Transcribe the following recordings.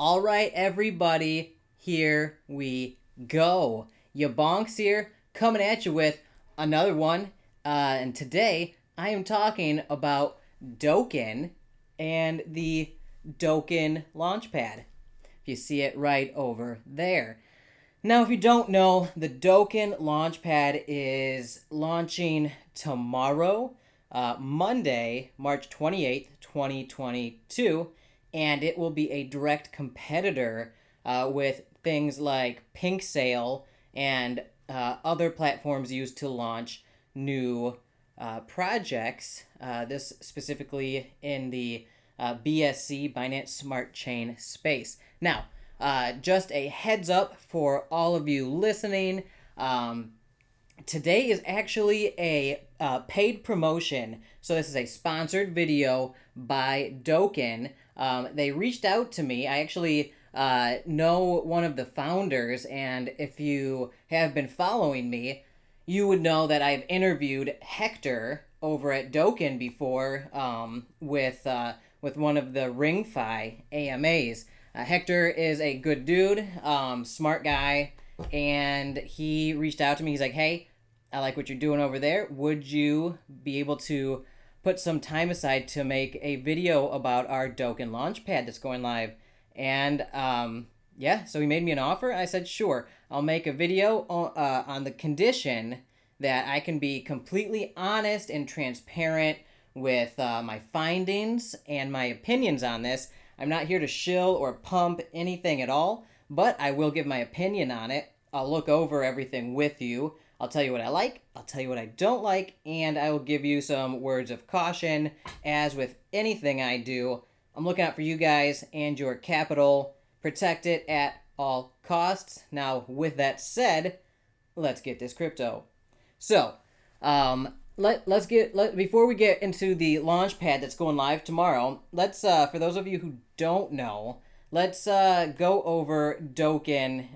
All right, everybody, here we go. YaBonks here, coming at you with another one. And today I am talking about DoKEN and the DoKEN Launchpad. If you see it right over there. Now, if you don't know, the DoKEN Launchpad is launching tomorrow, Monday, March 28th, 2022, and it will be a direct competitor with things like Pink Sale and other platforms used to launch new projects. This specifically in the BSC, Binance Smart Chain space. Now, just a heads up for all of you listening. Today is actually a paid promotion. So this is a sponsored video by DoKEN. They reached out to me. I actually know one of the founders, and if you have been following me, you would know that I've interviewed Hector over at DoKEN before with one of the wRING AMAs. Hector is a good dude, smart guy, and he reached out to me. He's like, hey, I like what you're doing over there. Would you be able to put some time aside to make a video about our DoKEN Launchpad that's going live? And yeah, so he made me an offer. I said, sure, I'll make a video on the condition that I can be completely honest and transparent with my findings and my opinions on this. I'm not here to shill or pump anything at all, but I will give my opinion on it. I'll look over everything with you. I'll tell you what I like, I'll tell you what I don't like, and I will give you some words of caution. As with anything I do, I'm looking out for you guys and your capital. Protect it at all costs. Now, with that said, let's get this crypto. So, before we get into the Launchpad that's going live tomorrow, let's for those of you who don't know, let's go over DoKEN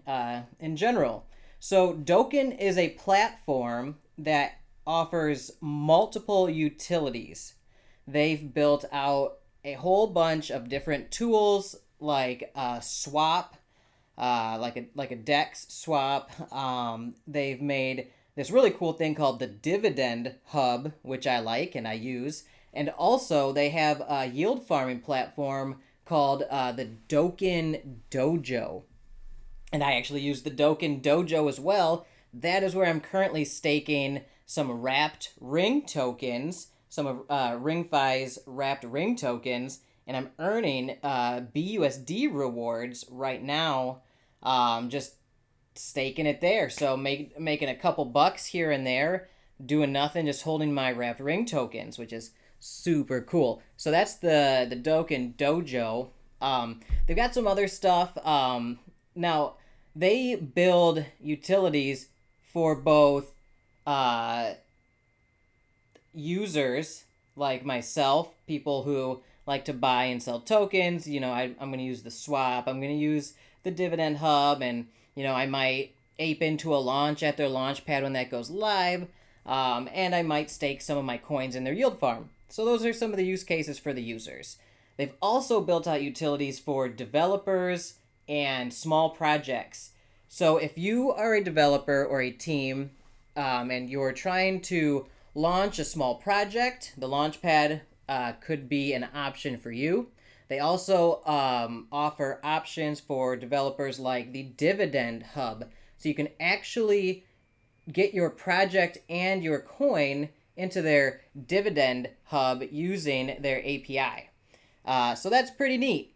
in general. So DoKEN is a platform that offers multiple utilities. They've built out a whole bunch of different tools like a swap, like a DEX swap. They've made this really cool thing called the Dividend Hub, which I like and I use. And also they have a yield farming platform called the DoKEN Dojo. And I actually use the DoKEN Dojo as well. That is where I'm currently staking some wrapped wRING tokens, some of wRING's wrapped wRING tokens, and I'm earning BUSD rewards right now, just staking it there. So making a couple bucks here and there, doing nothing, just holding my wrapped wRING tokens, which is super cool. So that's the DoKEN Dojo. They've got some other stuff. Now, they build utilities for both users like myself, people who like to buy and sell tokens. You know, I'm going to use the swap. I'm going to use the Dividend Hub, and you know, I might ape into a launch at their Launchpad when that goes live, and I might stake some of my coins in their yield farm. So those are some of the use cases for the users. They've also built out utilities for developers and small projects. So if you are a developer or a team and you're trying to launch a small project, the Launchpad could be an option for you. They also offer options for developers like the Dividend Hub. So you can actually get your project and your coin into their Dividend Hub using their API. So that's pretty neat.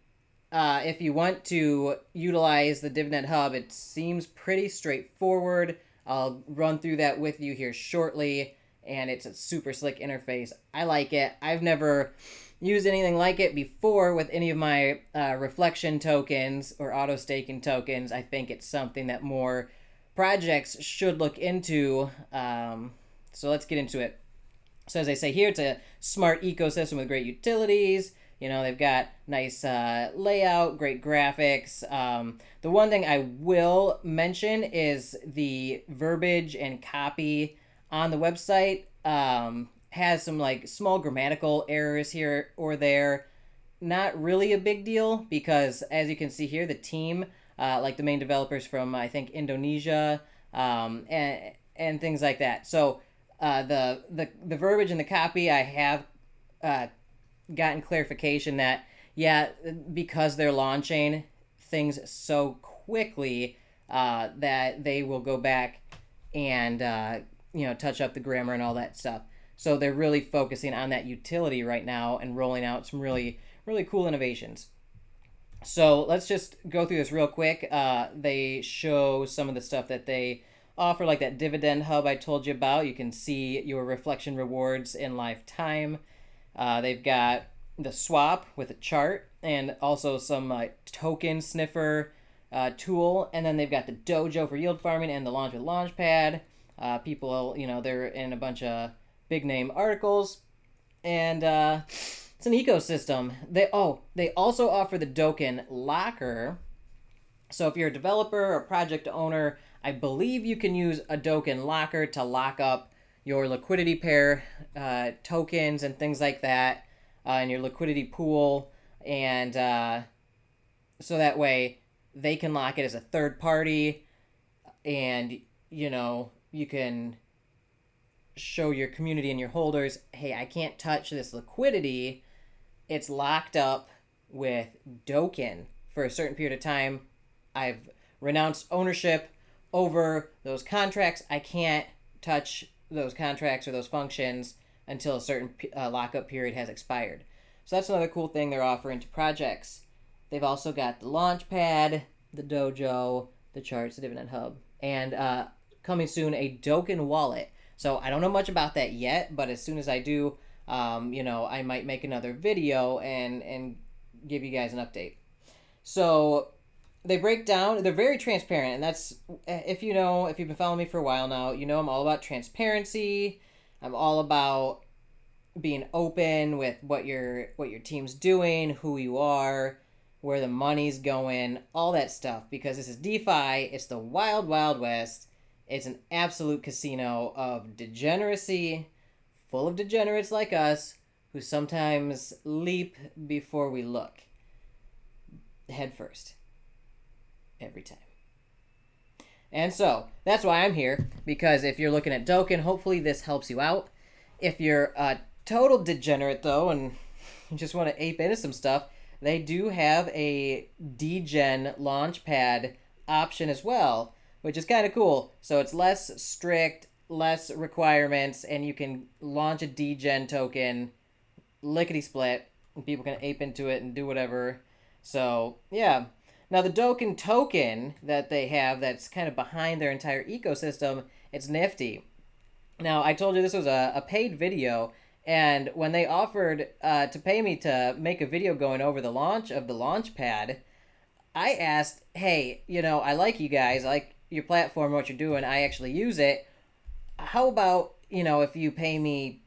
If you want to utilize the Dividend Hub, it seems pretty straightforward. I'll run through that with you here shortly, and it's a super slick interface. I like it. I've never used anything like it before with any of my reflection tokens or Autostaking tokens. I think it's something that more projects should look into. So let's get into it. So as I say here, it's a smart ecosystem with great utilities. You know, they've got nice layout, great graphics. The one thing I will mention is the verbiage and copy on the website has some like small grammatical errors here or there. not really a big deal because, as you can see here, the team, like the main developers from, I think, Indonesia, and things like that. So the verbiage in the copy, I have gotten clarification that, yeah, because they're launching things so quickly, that they will go back and touch up the grammar and all that stuff. So they're really focusing on that utility right now and rolling out some really, really cool innovations. So let's just go through this real quick. They show some of the stuff that they offer, like that dividend hub I told you about. You can see your reflection rewards in lifetime. They've got the swap with a chart and also some token sniffer tool. And then they've got the dojo for yield farming and the launch with Launchpad. People, they're in a bunch of big name articles. And it's an ecosystem. They also offer the DoKEN locker. So if you're a developer or project owner, I believe you can use a DoKEN locker to lock up your liquidity pair tokens and things like that in your liquidity pool. And so that way they can lock it as a third party, and you can show your community and your holders, hey, I can't touch this liquidity. It's locked up with DoKEN for a certain period of time. I've renounced ownership over those contracts. I can't touch those contracts or those functions until a certain lockup period has expired. So that's another cool thing they're offering to projects. They've also got the Launchpad, the Dojo, the charts, the dividend hub, and coming soon, a DoKEN wallet. So I don't know much about that yet, but as soon as I do, I might make another video and give you guys an update. So they break down, they're very transparent, and that's, if you've been following me for a while now, I'm all about transparency. I'm all about being open with what your team's doing, who you are, where the money's going, all that stuff, because this is DeFi. It's the wild, wild west. It's an absolute casino of degeneracy, full of degenerates like us who sometimes leap before we look. Head first. Every time. And so, that's why I'm here, because if you're looking at DoKEN, hopefully this helps you out. If you're a total degenerate, though, and you just want to ape into some stuff, they do have a Degen Launchpad option as well, which is kind of cool. So it's less strict, less requirements, and you can launch a Degen token, lickety-split, and people can ape into it and do whatever. So, yeah. Now, the DoKEN token that they have that's kind of behind their entire ecosystem, it's nifty. Now, I told you this was a paid video, and when they offered to pay me to make a video going over the launch of the Launchpad, I asked, hey, I like you guys, I like your platform, what you're doing, I actually use it. How about, if you pay me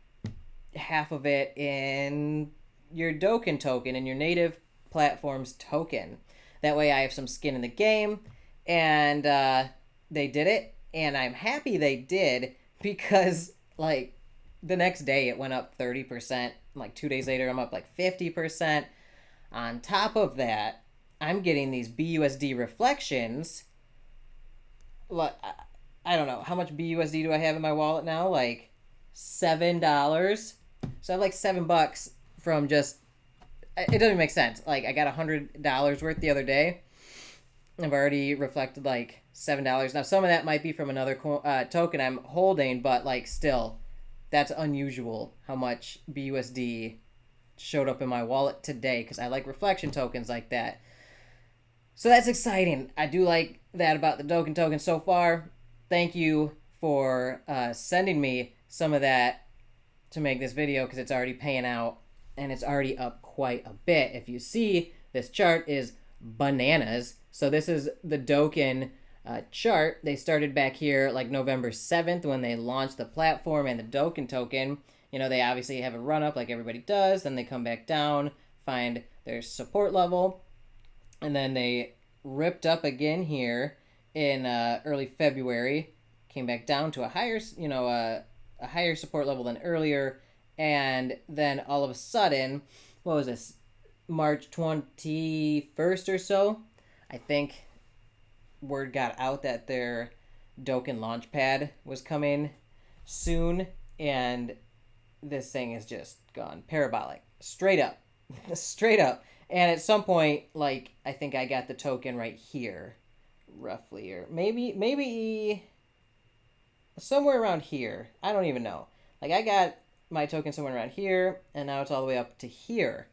half of it in your DoKEN token, in your native platform's token? That way I have some skin in the game. And they did it, and I'm happy they did, because, the next day it went up 30%. 2 days later, I'm up 50%. On top of that, I'm getting these BUSD reflections. I don't know. How much BUSD do I have in my wallet now? $7. So I have $7 from just... It doesn't make sense. I got $100 worth the other day. I've already reflected $7. Now, some of that might be from another token I'm holding, but still, that's unusual how much BUSD showed up in my wallet today, because I like reflection tokens like that. So that's exciting. I do like that about the DoKEN token so far. Thank you for sending me some of that to make this video, because it's already paying out, and it's already up quite a bit. If you see, this chart is bananas. So this is the DoKEN chart. They started back here November 7th when they launched the platform and the DoKEN token. They obviously have a run up like everybody does. Then they come back down, find their support level, and then they ripped up again here in early February. Came back down to a higher, a higher support level than earlier, and then all of a sudden, what was this? March 21st or so, I think word got out that their DoKEN Launchpad was coming soon, and this thing has just gone parabolic. Straight up. Straight up. And at some point, like, I think I got the token right here, roughly, or maybe somewhere around here. I don't even know. Like, I got my token somewhere around here, and now it's all the way up to here.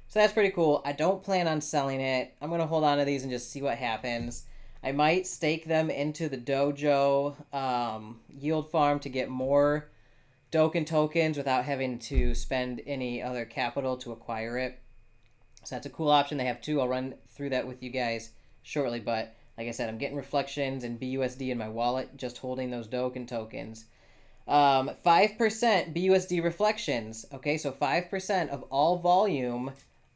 So that's pretty cool. I don't plan on selling it. I'm going to hold on to these and just see what happens. I might stake them into the Dojo yield farm to get more DoKEN tokens without having to spend any other capital to acquire it. So that's a cool option. They have two. I'll run through that with you guys shortly. But like I said, I'm getting reflections and BUSD in my wallet just holding those DoKEN tokens. 5% BUSD reflections. Okay, so 5% of all volume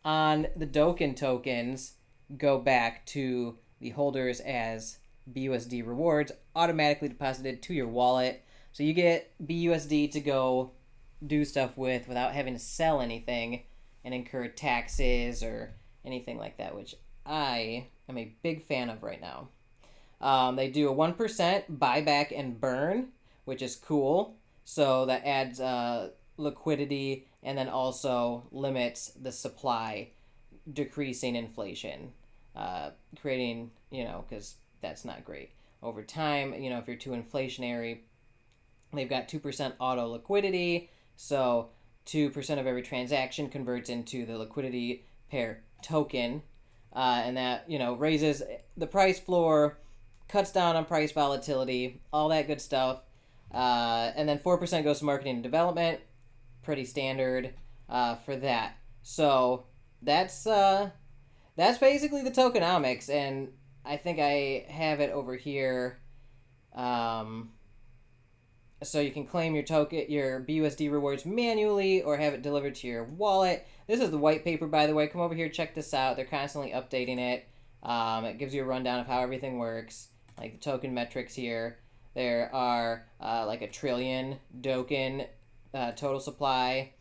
on the DoKEN tokens go back to the holders as BUSD rewards automatically deposited to your wallet. So you get BUSD to go do stuff with without having to sell anything and incur taxes or anything like that, which I am a big fan of right now. They do a 1% buyback and burn, which is cool. So that adds liquidity and then also limits the supply, decreasing inflation, creating, because that's not great. Over time, if you're too inflationary, they've got 2% auto liquidity. So 2% of every transaction converts into the liquidity per token. And that, raises the price floor, cuts down on price volatility, all that good stuff. And then 4% goes to marketing and development. Pretty standard for that. So that's basically the tokenomics. And I think I have it over here. So you can claim your BUSD rewards manually or have it delivered to your wallet. This is the white paper, by the way. Come over here, check this out. They're constantly updating it. It gives you a rundown of how everything works, like the token metrics here. There are like 1 trillion DoKEN total supply.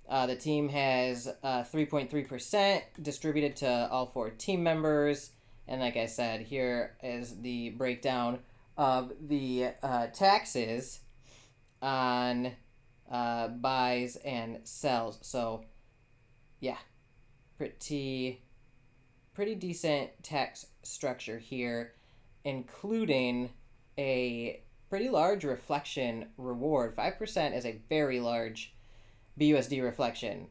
The team has 3.3% distributed to all 4 team members. And like I said, here is the breakdown of the taxes on buys and sells. So yeah, pretty decent tax structure here, including a pretty large reflection reward. 5% is a very large BUSD reflection.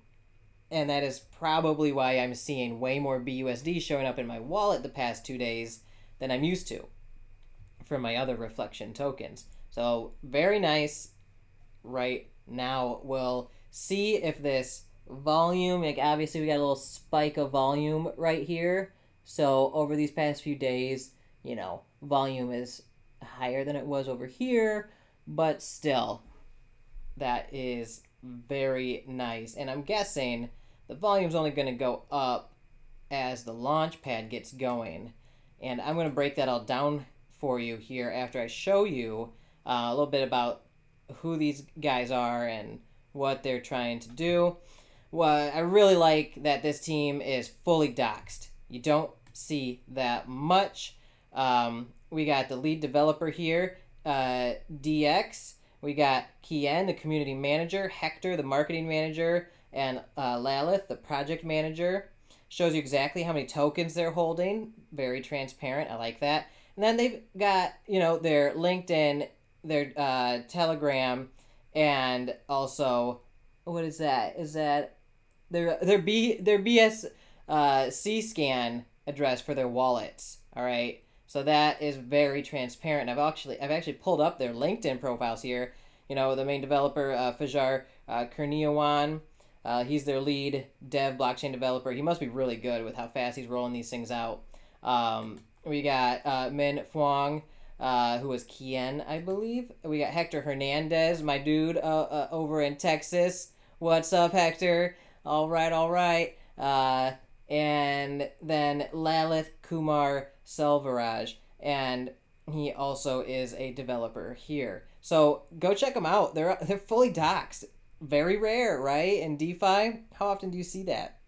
And that is probably why I'm seeing way more BUSD showing up in my wallet the past 2 days than I'm used to from my other reflection tokens. So very nice. Right now we'll see if this volume, like obviously we got a little spike of volume right here. So over these past few days, volume is higher than it was over here, but still that is very nice. And I'm guessing the volume's only going to go up as the Launchpad gets going. And I'm going to break that all down for you here after I show you a little bit about who these guys are and what they're trying to do. Well, I really like that this team is fully doxed. You don't see that much. We got the lead developer here, DX. We got Kian, the community manager, Hector, the marketing manager, and Lalith, the project manager. Shows you exactly how many tokens they're holding. Very transparent. I like that. And then they've got, their LinkedIn, their Telegram, and also, what is that? Is that their BSC scan address for their wallets? All right. So that is very transparent. I've actually pulled up their LinkedIn profiles here. The main developer, Fajar Kurniawan, he's their lead dev blockchain developer. He must be really good with how fast he's rolling these things out. We got Min Fuang, who was Kien, I believe. We got Hector Hernandez, my dude over in Texas. What's up, Hector? All right. And then Lalith Kumar Selvaraj, and he also is a developer here. So go check them out. They're fully doxed. Very rare, right? In DeFi, how often do you see that?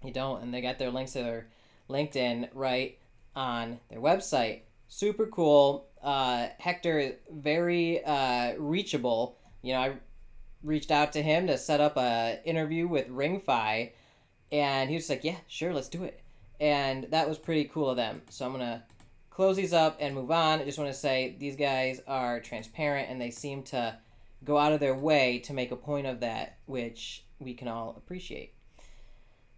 You don't, and they got their links to their LinkedIn right on their website. Super cool. Hector is very reachable. I reached out to him to set up a interview with wRING, and he was like, "Yeah, sure, let's do it." And that was pretty cool of them. So I'm gonna close these up and move on. I just want to say these guys are transparent, and they seem to go out of their way to make a point of that, which we can all appreciate.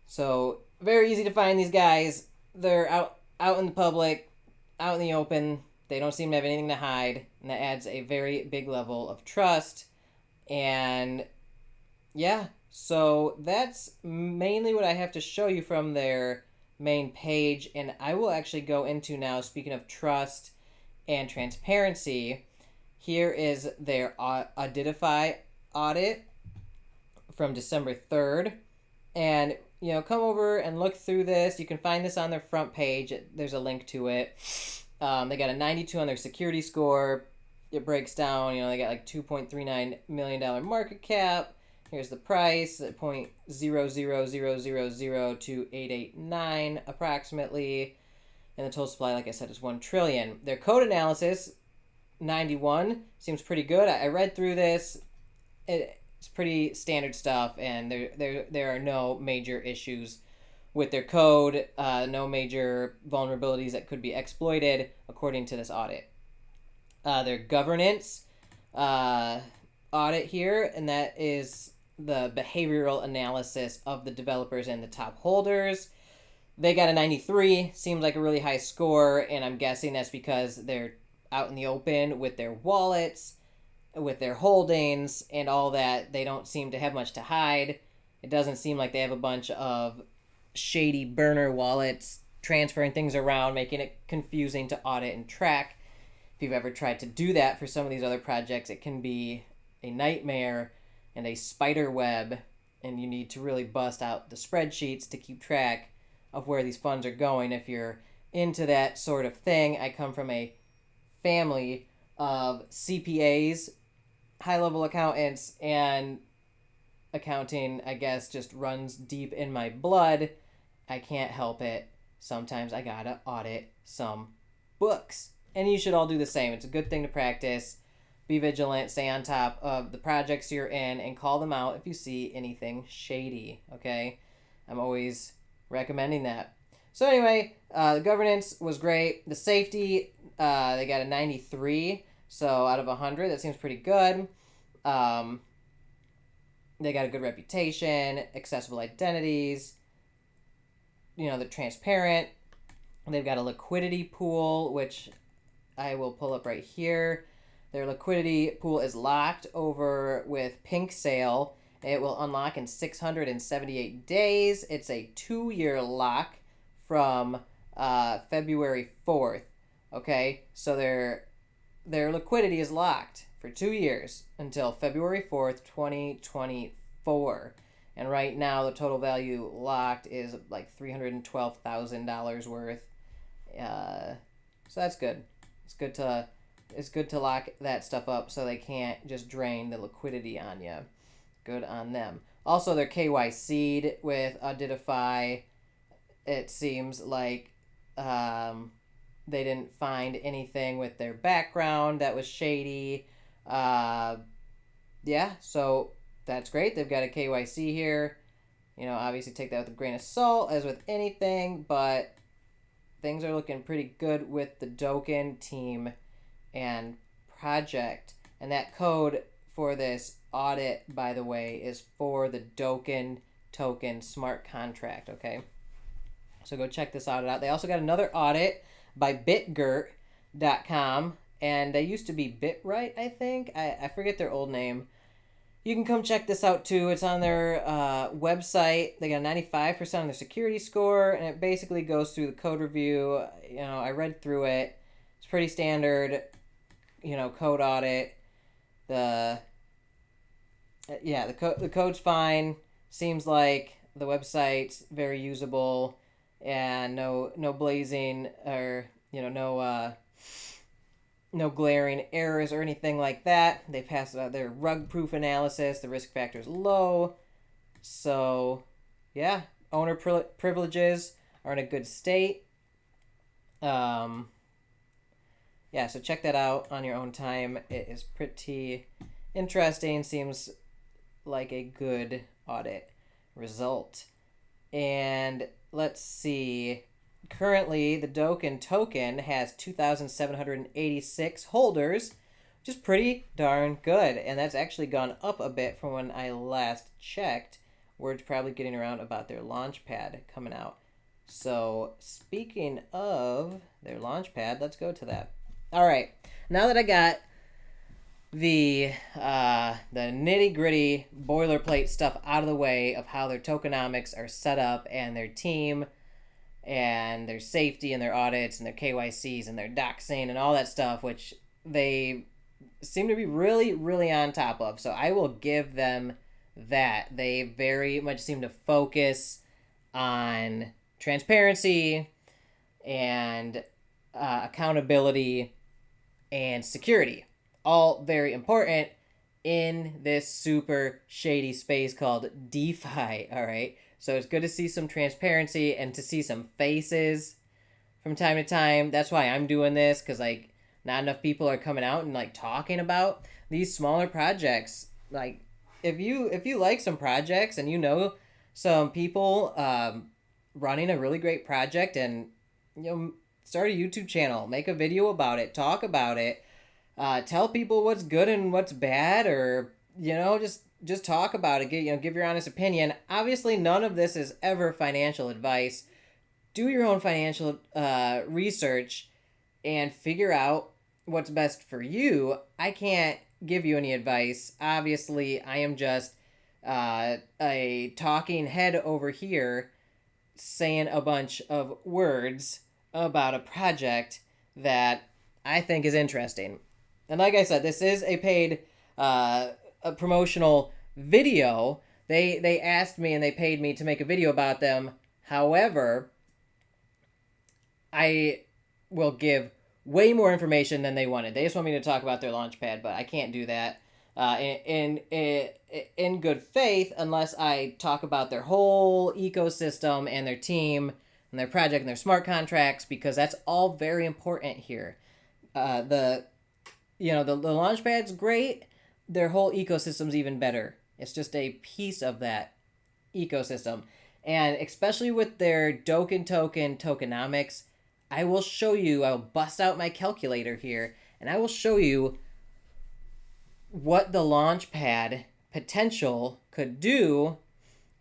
So very easy to find these guys. They're out in the public, out in the open. They don't seem to have anything to hide, and that adds a very big level of trust. And yeah, so that's mainly what I have to show you from their main page. And I will actually go into now, speaking of trust and transparency, here is their Auditify audit from December 3rd. And, come over and look through this. You can find this on their front page. There's a link to it. They got a 92 on their security score. It breaks down, they got like $2.39 million market cap. Here's the price, at 0.0000289 approximately. And the total supply, like I said, is 1 trillion. Their code analysis, 91, seems pretty good. I read through this. It's pretty standard stuff, and there are no major issues with their code, no major vulnerabilities that could be exploited according to this audit. Their governance audit here, and that is the behavioral analysis of the developers and the top holders. They got a 93, seems like a really high score, and I'm guessing that's because they're out in the open with their wallets, with their holdings, and all that. They don't seem to have much to hide. It doesn't seem like they have a bunch of shady burner wallets transferring things around, making it confusing to audit and track. If you've ever tried to do that for some of these other projects, it can be a nightmare and a spider web, and you need to really bust out the spreadsheets to keep track of where these funds are going if you're into that sort of thing. I come from a family of CPAs, high-level accountants, and accounting, I guess, just runs deep in my blood. I can't help it. Sometimes I gotta audit some books. And you should all do the same. It's a good thing to practice. Be vigilant, stay on top of the projects you're in, and call them out if you see anything shady, okay? I'm always recommending that. So anyway, the governance was great. The safety, they got a 93, so out of 100, that seems pretty good. They got a good reputation, accessible identities, they're transparent. They've got a liquidity pool, which I will pull up right here. Their liquidity pool is locked over with Pink Sale. It will unlock in 678 days. It's a 2-year lock from February 4th. Okay, so their liquidity is locked for 2 years until February 4th, 2024. And right now, the total value locked is like $312,000 worth. So that's good. It's good to lock that stuff up so they can't just drain the liquidity on you. Good on them. Also, they're KYC'd with Auditify. It seems like they didn't find anything with their background that was shady. Yeah, so that's great. They've got a KYC here. Obviously take that with a grain of salt, as with anything, but things are looking pretty good with the DoKEN team and project. And that code for this audit, by the way, is for the DoKEN token smart contract, okay? So go check this audit out. They also got another audit by bitgert.com, and they used to be BitRight, I think. I forget their old name. You can come check this out too. It's on their website. They got 95% on their security score, and it basically goes through the code review. I read through it. It's pretty standard, code audit. The code's fine. Seems like the website's very usable, and no blazing or no glaring errors or anything like that. They passed out their rug-proof analysis. The risk factor is low. So, yeah, owner privileges are in a good state. Yeah, so check that out on your own time. It is pretty interesting. Seems like a good audit result. And let's see. Currently, the DoKEN token has 2,786 holders, which is pretty darn good. And that's actually gone up a bit from when I last checked. Word's probably getting around about their Launchpad coming out. So, speaking of their Launchpad, let's go to that. All right, now that I got the nitty-gritty boilerplate stuff out of the way of how their tokenomics are set up and their team and their safety and their audits and their KYCs and their doxing and all that stuff, which they seem to be really, really on top of. So I will give them that. They very much seem to focus on transparency and accountability and security. All very important in this super shady space called DeFi, all right? So it's good to see some transparency and to see some faces from time to time. That's why I'm doing this, because, like, not enough people are coming out and, like, talking about these smaller projects. Like, if you like some projects and you know some people running a really great project, and, you know, start a YouTube channel, make a video about it, talk about it, tell people what's good and what's bad, or, you know, just talk about it. Give your honest opinion. Obviously, none of this is ever financial advice. Do your own financial research and figure out what's best for you. I can't give you any advice. Obviously, I am just a talking head over here saying a bunch of words about a project that I think is interesting. And like I said, this is a paid a promotional video. They asked me and they paid me to make a video about them. However, I will give way more information than they wanted. They just want me to talk about their Launchpad, but I can't do that in good faith unless I talk about their whole ecosystem and their team and their project and their smart contracts, because that's all very important here. The Launchpad's great. Their whole ecosystem's even better. It's just a piece of that ecosystem. And especially with their DoKEN token, Tokenomics, I'll bust out my calculator here, and I will show you what the Launchpad potential could do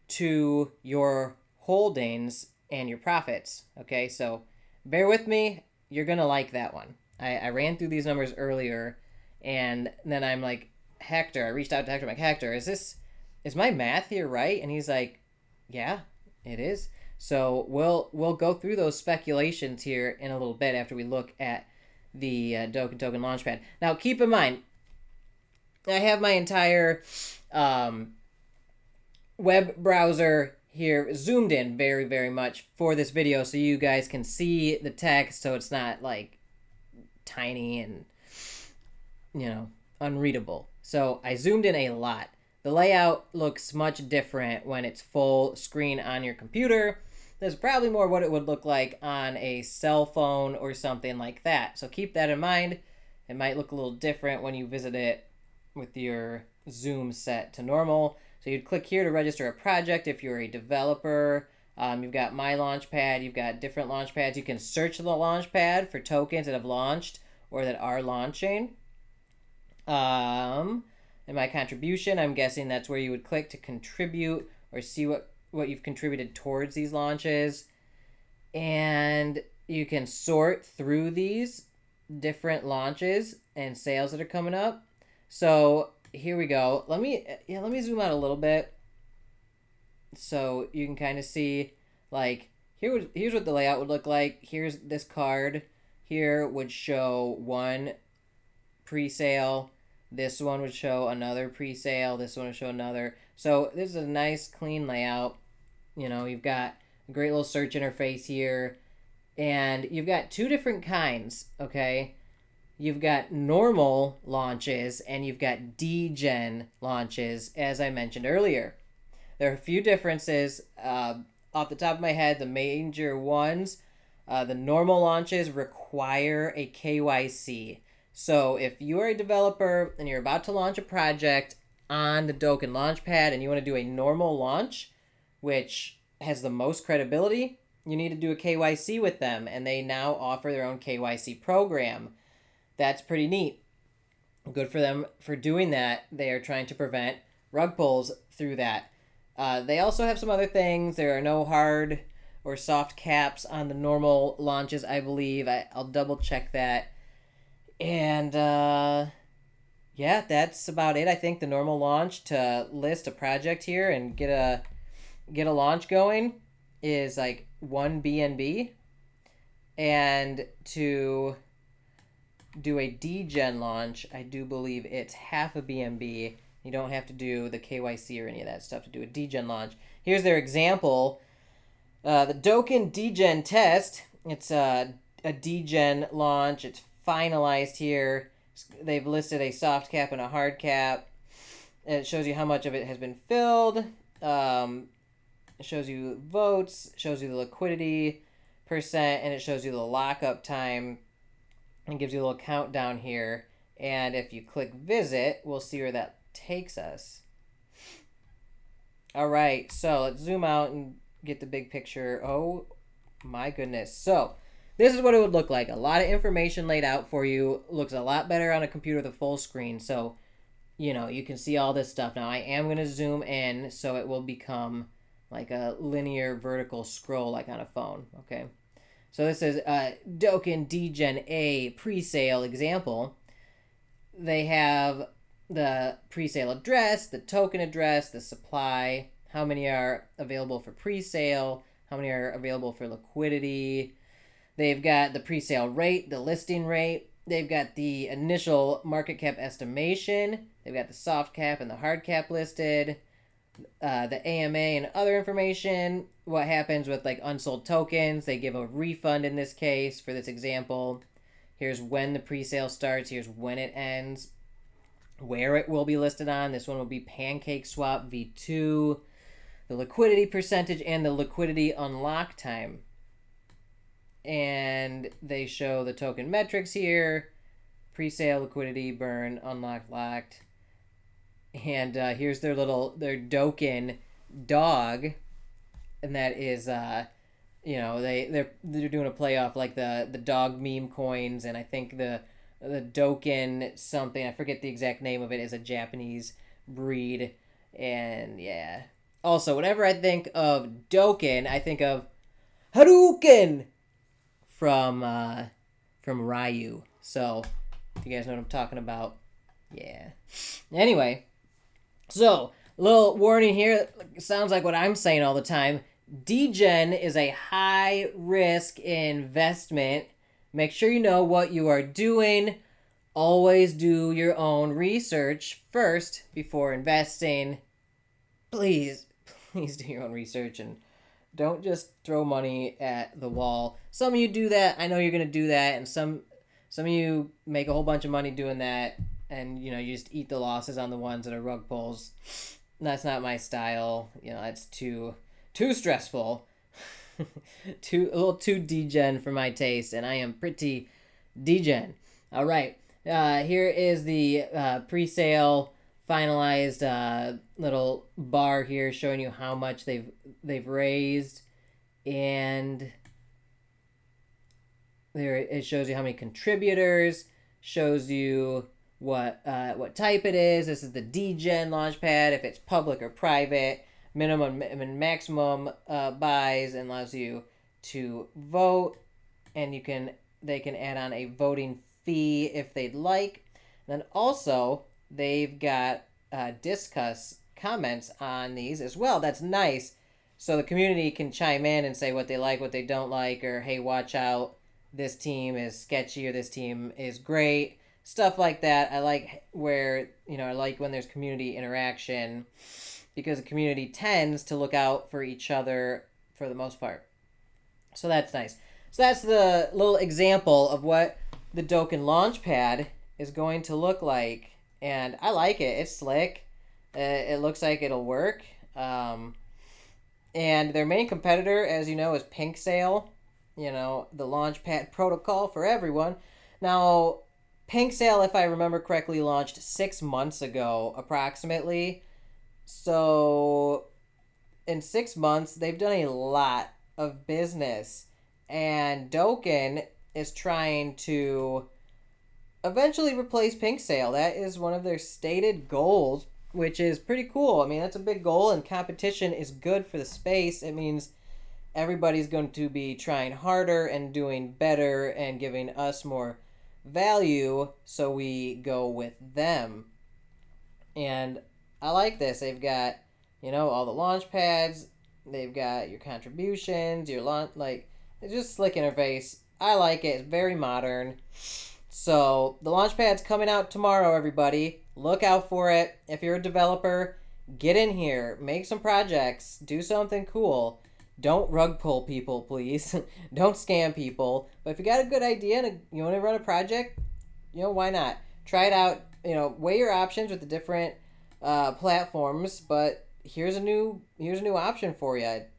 to your holdings and your profits. Okay, so bear with me. You're going to like that one. I ran through these numbers earlier, and then I'm like, Hector, I reached out to Hector. I'm like, Hector, is my math here right? And he's like, yeah, it is. So we'll go through those speculations here in a little bit after we look at the DoKEN token Launchpad. Now, keep in mind, I have my entire web browser here zoomed in very, very much for this video, so you guys can see the text, so it's not like tiny and, you know, unreadable. So I zoomed in a lot. The layout looks much different when it's full screen on your computer. That's probably more what it would look like on a cell phone or something like that. So keep that in mind. It might look a little different when you visit it with your zoom set to normal. So you'd click here to register a project if you're a developer. You've got My Launchpad. You've got different Launchpads. You can search the Launchpad for tokens that have launched or that are launching. In my contribution, I'm guessing that's where you would click to contribute or see what you've contributed towards these launches. And you can sort through these different launches and sales that are coming up. So here we go. Let me zoom out a little bit so you can kind of see, like, here's what the layout would look like. Here's this card. Here would show one pre-sale. This one would show another pre-sale. This one would show another. So this is a nice, clean layout. You know, you've got a great little search interface here. And you've got two different kinds, okay? You've got normal launches and you've got Degen launches, as I mentioned earlier. There are a few differences. off the top of my head, the major ones, the normal launches require a KYC. So if you're a developer and you're about to launch a project on the DoKEN Launchpad and you want to do a normal launch, which has the most credibility, you need to do a KYC with them, and they now offer their own KYC program. That's pretty neat. Good for them for doing that. They are trying to prevent rug pulls through that. They also have some other things. There are no hard or soft caps on the normal launches, I believe. I'll double check that. And yeah, that's about it. I think the normal launch to list a project here and get a launch going is like 1 BNB, and to do a Degen launch, I do believe it's half a BNB. You don't have to do the KYC or any of that stuff to do a Degen launch. Here's their example. The DoKEN Degen test. It's a Degen launch. It's finalized here. They've listed a soft cap and a hard cap. It shows you how much of it has been filled. It shows you votes, shows you the liquidity percent, and it shows you the lockup time, and gives you a little countdown here. And if you click visit, we'll see where that takes us. All right, so let's zoom out and get the big picture. Oh my goodness. So this is what it would look like. A lot of information laid out for you. Looks a lot better on a computer with a full screen. So, you know, you can see all this stuff. Now I am going to zoom in so it will become like a linear vertical scroll like on a phone. Okay. So this is DoKEN Degen A pre-sale example. They have the pre-sale address, the token address, the supply, how many are available for pre-sale, how many are available for liquidity. They've got the pre-sale rate, the listing rate. They've got the initial market cap estimation. They've got the soft cap and the hard cap listed. The AMA and other information. What happens with like unsold tokens. They give a refund in this case for this example. Here's when the pre-sale starts. Here's when it ends. Where it will be listed on. This one will be PancakeSwap V2. The liquidity percentage and the liquidity unlock time. And they show the token metrics here. Pre-sale, liquidity, burn, unlocked, locked. And here's their DoKEN dog. And that is, you know, they're doing a play off like the dog meme coins. And I think the DoKEN something, I forget the exact name of it, is a Japanese breed. And yeah. Also, whenever I think of DoKEN, I think of Hadouken from Ryu. So, if you guys know what I'm talking about, yeah. Anyway, so, a little warning here. It sounds like what I'm saying all the time. Degen is a high-risk investment. Make sure you know what you are doing. Always do your own research first before investing. Please do your own research and don't just throw money at the wall. Some of you do that. I know you're going to do that. And some of you make a whole bunch of money doing that. And, you know, you just eat the losses on the ones that are rug pulls. That's not my style. You know, that's too stressful. A little too degen for my taste. And I am pretty degen. All right. Here is the pre-sale finalized little bar here showing you how much they've raised, and there it shows you how many contributors, shows you what type it is. This is the Degen Launchpad, if it's public or private, minimum and maximum buys, and allows you to vote, and they can add on a voting fee if they'd like. And then also they've got discuss comments on these as well. That's nice. So the community can chime in and say what they like, what they don't like, or hey, watch out, this team is sketchy or this team is great. Stuff like that. I like where, you know, I like when there's community interaction, because the community tends to look out for each other for the most part. So that's nice. So that's the little example of what the DoKEN Launchpad is going to look like. And I like it. It's slick. It looks like it'll work. And their main competitor, as you know, is Pink Sale, the Launchpad protocol for everyone. Now, Pink Sale, if I remember correctly, launched 6 months ago, approximately. So, in 6 months, they've done a lot of business. And Doken is trying to eventually replace Pink Sale. That is one of their stated goals, which is pretty cool. I mean, that's a big goal, and competition is good for the space. It means everybody's going to be trying harder and doing better and giving us more value, so we go with them. And I like this. They've got, all the launch pads. They've got your contributions, your launch, it's just slick interface. I like it. It's very modern. So the Launchpad's coming out tomorrow, everybody. Look out for it. If you're a developer, get in here. Make some projects. Do something cool. Don't rug pull people, please. Don't scam people. But if you got a good idea and you want to run a project, why not? Try it out. Weigh your options with the different platforms. But here's a new option for you. It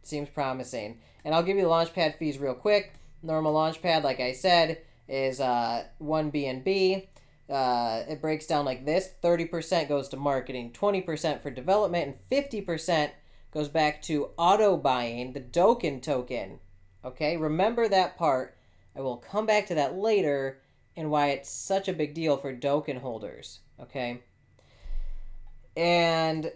seems promising. And I'll give you the Launchpad fees real quick. Normal Launchpad, like I said, is 1 BNB. It breaks down like this. 30% goes to marketing, 20% for development, and 50% goes back to auto buying the DoKEN token. Okay, remember that part. I will come back to that later and why it's such a big deal for DoKEN holders. Okay, and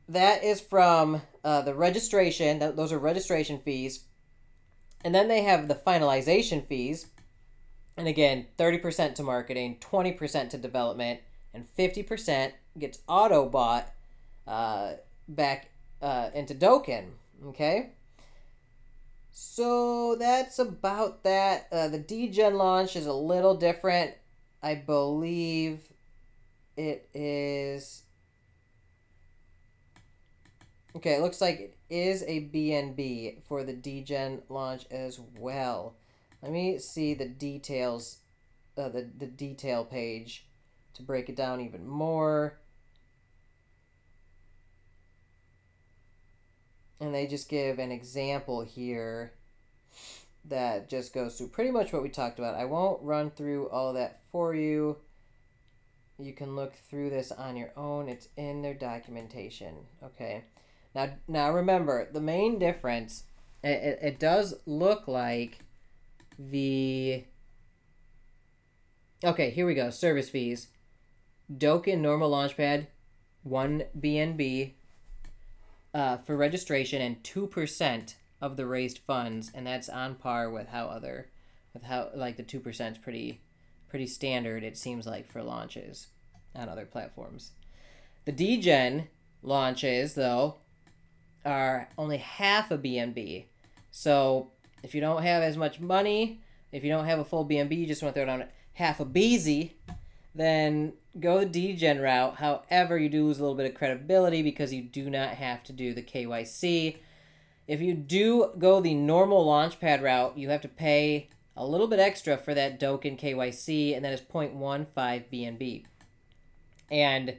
that is from the registration. Those are registration fees. And then they have the finalization fees. And again, 30% to marketing, 20% to development, and 50% gets auto bought back into DoKEN. Okay? So that's about that. The Degen launch is a little different. I believe it is... Okay, it looks like it is a BNB for the Degen launch as well. Let me see the details, the detail page to break it down even more. And they just give an example here that just goes through pretty much what we talked about. I won't run through all of that for you. You can look through this on your own. It's in their documentation. Okay. Now remember, the main difference, it does look like the... Okay, here we go. Service fees. DoKEN normal Launchpad, 1 BNB for registration and 2% of the raised funds, and that's on par with how the 2% is pretty standard, it seems like, for launches on other platforms. The Degen launches, though, are only half a BNB. So if you don't have as much money, if you don't have a full BNB, you just want to throw down half a BZ, then go the Degen route. However, you do lose a little bit of credibility because you do not have to do the KYC. If you do go the normal Launchpad route, you have to pay a little bit extra for that DoKEN KYC, and that is 0.15 BNB. And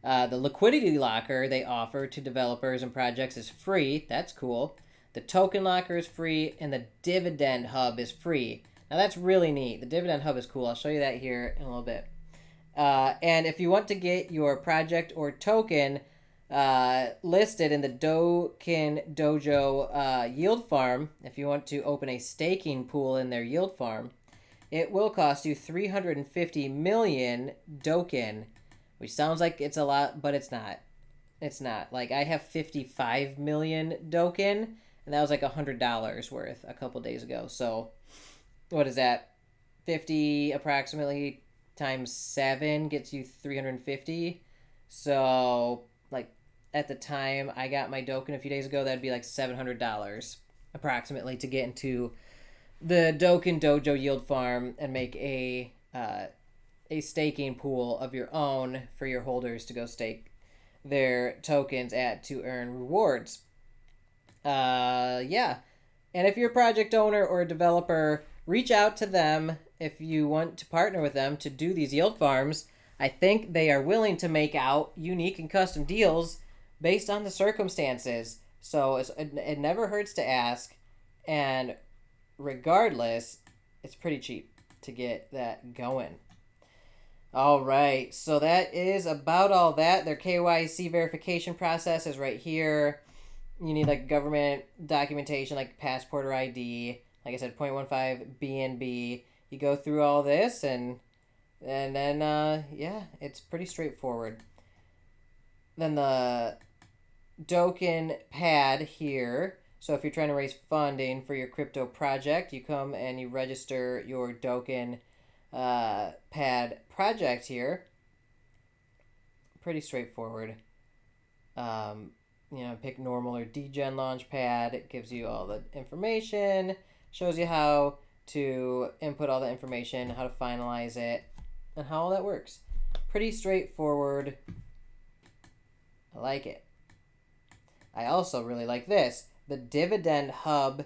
the liquidity locker they offer to developers and projects is free. That's cool. The token locker is free, and the dividend hub is free. Now, that's really neat. The dividend hub is cool. I'll show you that here in a little bit. And if you want to get your project or token listed in the DoKEN Dojo yield farm, if you want to open a staking pool in their yield farm, it will cost you 350 million DoKEN, which sounds like it's a lot, but it's not. It's not. Like, I have 55 million DoKEN, and that was like $100 worth a couple days ago. So, what is that? 50 approximately times 7 gets you 350. So, like, at the time I got my DoKEN a few days ago, that'd be like $700 approximately to get into the DoKEN Dojo yield farm and make a staking pool of your own for your holders to go stake their tokens at to earn rewards. Yeah. And if you're a project owner or a developer, reach out to them if you want to partner with them to do these yield farms. I think they are willing to make out unique and custom deals based on the circumstances. So it never hurts to ask, and regardless, it's pretty cheap to get that going. All right, so that is about all that. Their KYC verification process is right here. You need like government documentation like passport or ID. Like I said, 0.15 BNB. You go through all this and then yeah, it's pretty straightforward. Then the DoKENPad here. So if you're trying to raise funding for your crypto project, you come and you register your DoKENPad project here. Pretty straightforward. Pick normal or Degen Launchpad. It gives you all the information, shows you how to input all the information, how to finalize it, and how all that works. Pretty straightforward. I like it. I also really like this. The Dividend Hub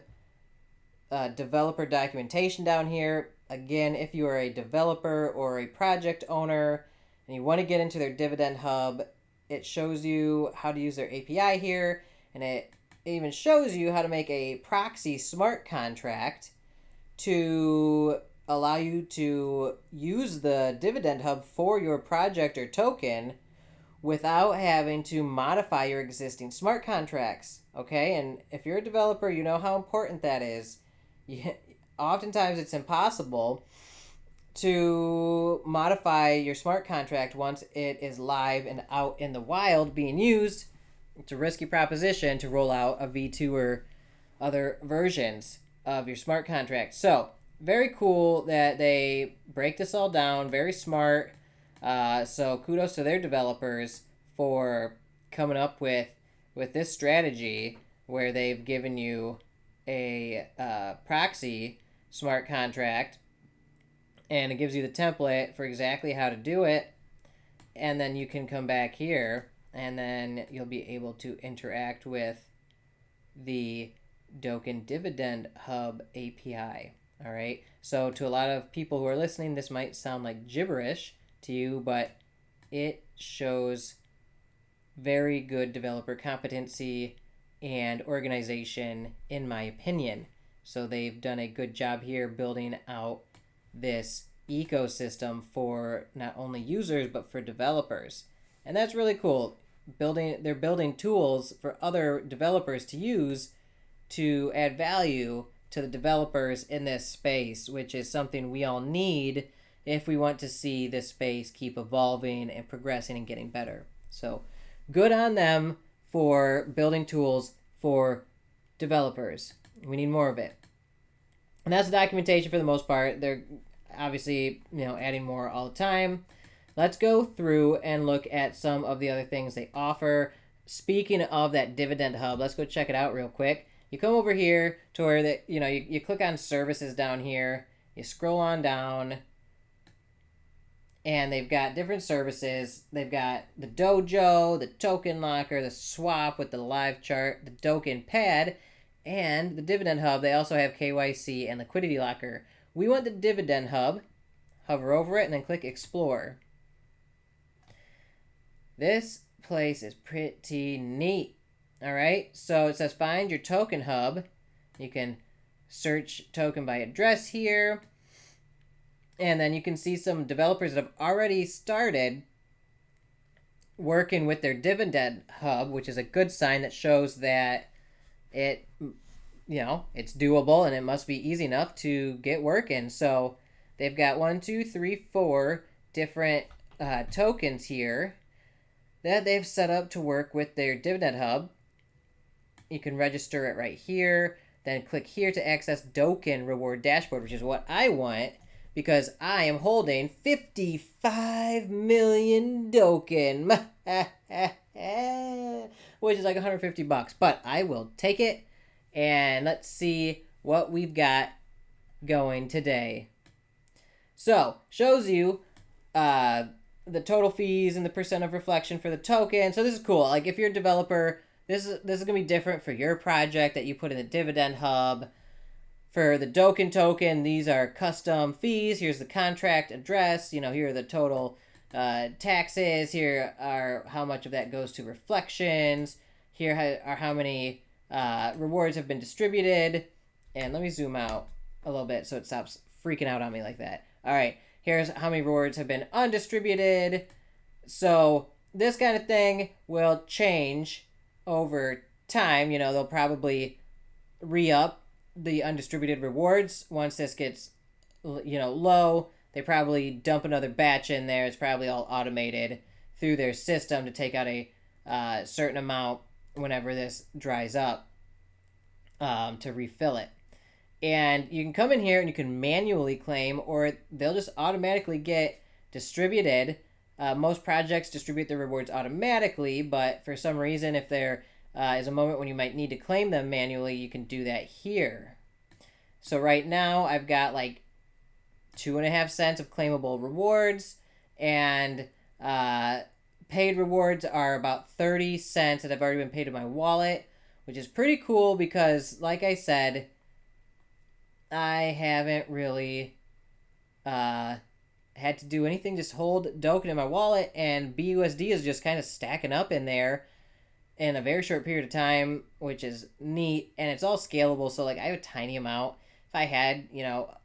developer documentation down here. Again, if you are a developer or a project owner and you want to get into their Dividend Hub, it shows you how to use their API here, and it even shows you how to make a proxy smart contract to allow you to use the Dividend Hub for your project or token without having to modify your existing smart contracts. Okay, and if you're a developer, you know how important that is. Oftentimes it's impossible to modify your smart contract once it is live and out in the wild being used. It's a risky proposition to roll out a V2 or other versions of your smart contract. So very cool that they break this all down. Very smart. So kudos to their developers for coming up with this strategy where they've given you a proxy smart contract, and it gives you the template for exactly how to do it, and then you can come back here and then you'll be able to interact with the DoKEN Dividend Hub API. All right, so to a lot of people who are listening, this might sound like gibberish to you, but it shows very good developer competency and organization, in my opinion. So they've done a good job here building out this ecosystem for not only users but for developers, and that's really cool. They're building tools for other developers to use to add value to the developers in this space, which is something we all need if we want to see this space keep evolving and progressing and getting better. So good on them for building tools for developers. We need more of it. And that's the documentation for the most part. They're obviously, adding more all the time. Let's go through and look at some of the other things they offer. Speaking of that Dividend Hub, let's go check it out real quick. You come over here to where you click on services down here. You scroll on down, and they've got different services. They've got the Dojo, the Token Locker, the Swap with the live chart, the DoKENPad, and the Dividend Hub. They also have KYC and Liquidity Locker. We want the Dividend Hub. Hover over it and then click Explore. This place is pretty neat. All right, so it says find your token hub. You can search token by address here. And then you can see some developers that have already started working with their Dividend Hub, which is a good sign that shows that it's doable and it must be easy enough to get working. So they've got 4 different tokens here that they've set up to work with their Dividend Hub. You can register it right here. Then click here to access DoKEN Reward Dashboard, which is what I want, because I am holding 55 million DoKEN, which is like $150. But I will take it, and let's see what we've got going today. So, shows you the total fees and the percent of reflection for the token. So this is cool. Like if you're a developer, this is going to be different for your project that you put in the Dividend Hub. For the DoKEN token, these are custom fees. Here's the contract address. Here are the total taxes. Here are how much of that goes to reflections. Here are how many rewards have been distributed. And let me zoom out a little bit so it stops freaking out on me like that. All right, here's how many rewards have been undistributed. So this kind of thing will change over time. You know, they'll probably re-up the undistributed rewards once this gets, you know, low. They probably dump another batch in there. It's probably all automated through their system to take out a certain amount whenever this dries up to refill it. And you can come in here and you can manually claim, or they'll just automatically get distributed. Most projects distribute their rewards automatically, but for some reason, if there is a moment when you might need to claim them manually, you can do that here. So right now, I've got like 2.5 cents of claimable rewards, and paid rewards are about 30 cents that have already been paid to my wallet, which is pretty cool because, like I said, I haven't really had to do anything, just hold Doken in my wallet, and BUSD is just kind of stacking up in there in a very short period of time, which is neat, and it's all scalable. So like I have a tiny amount. If I had, you know,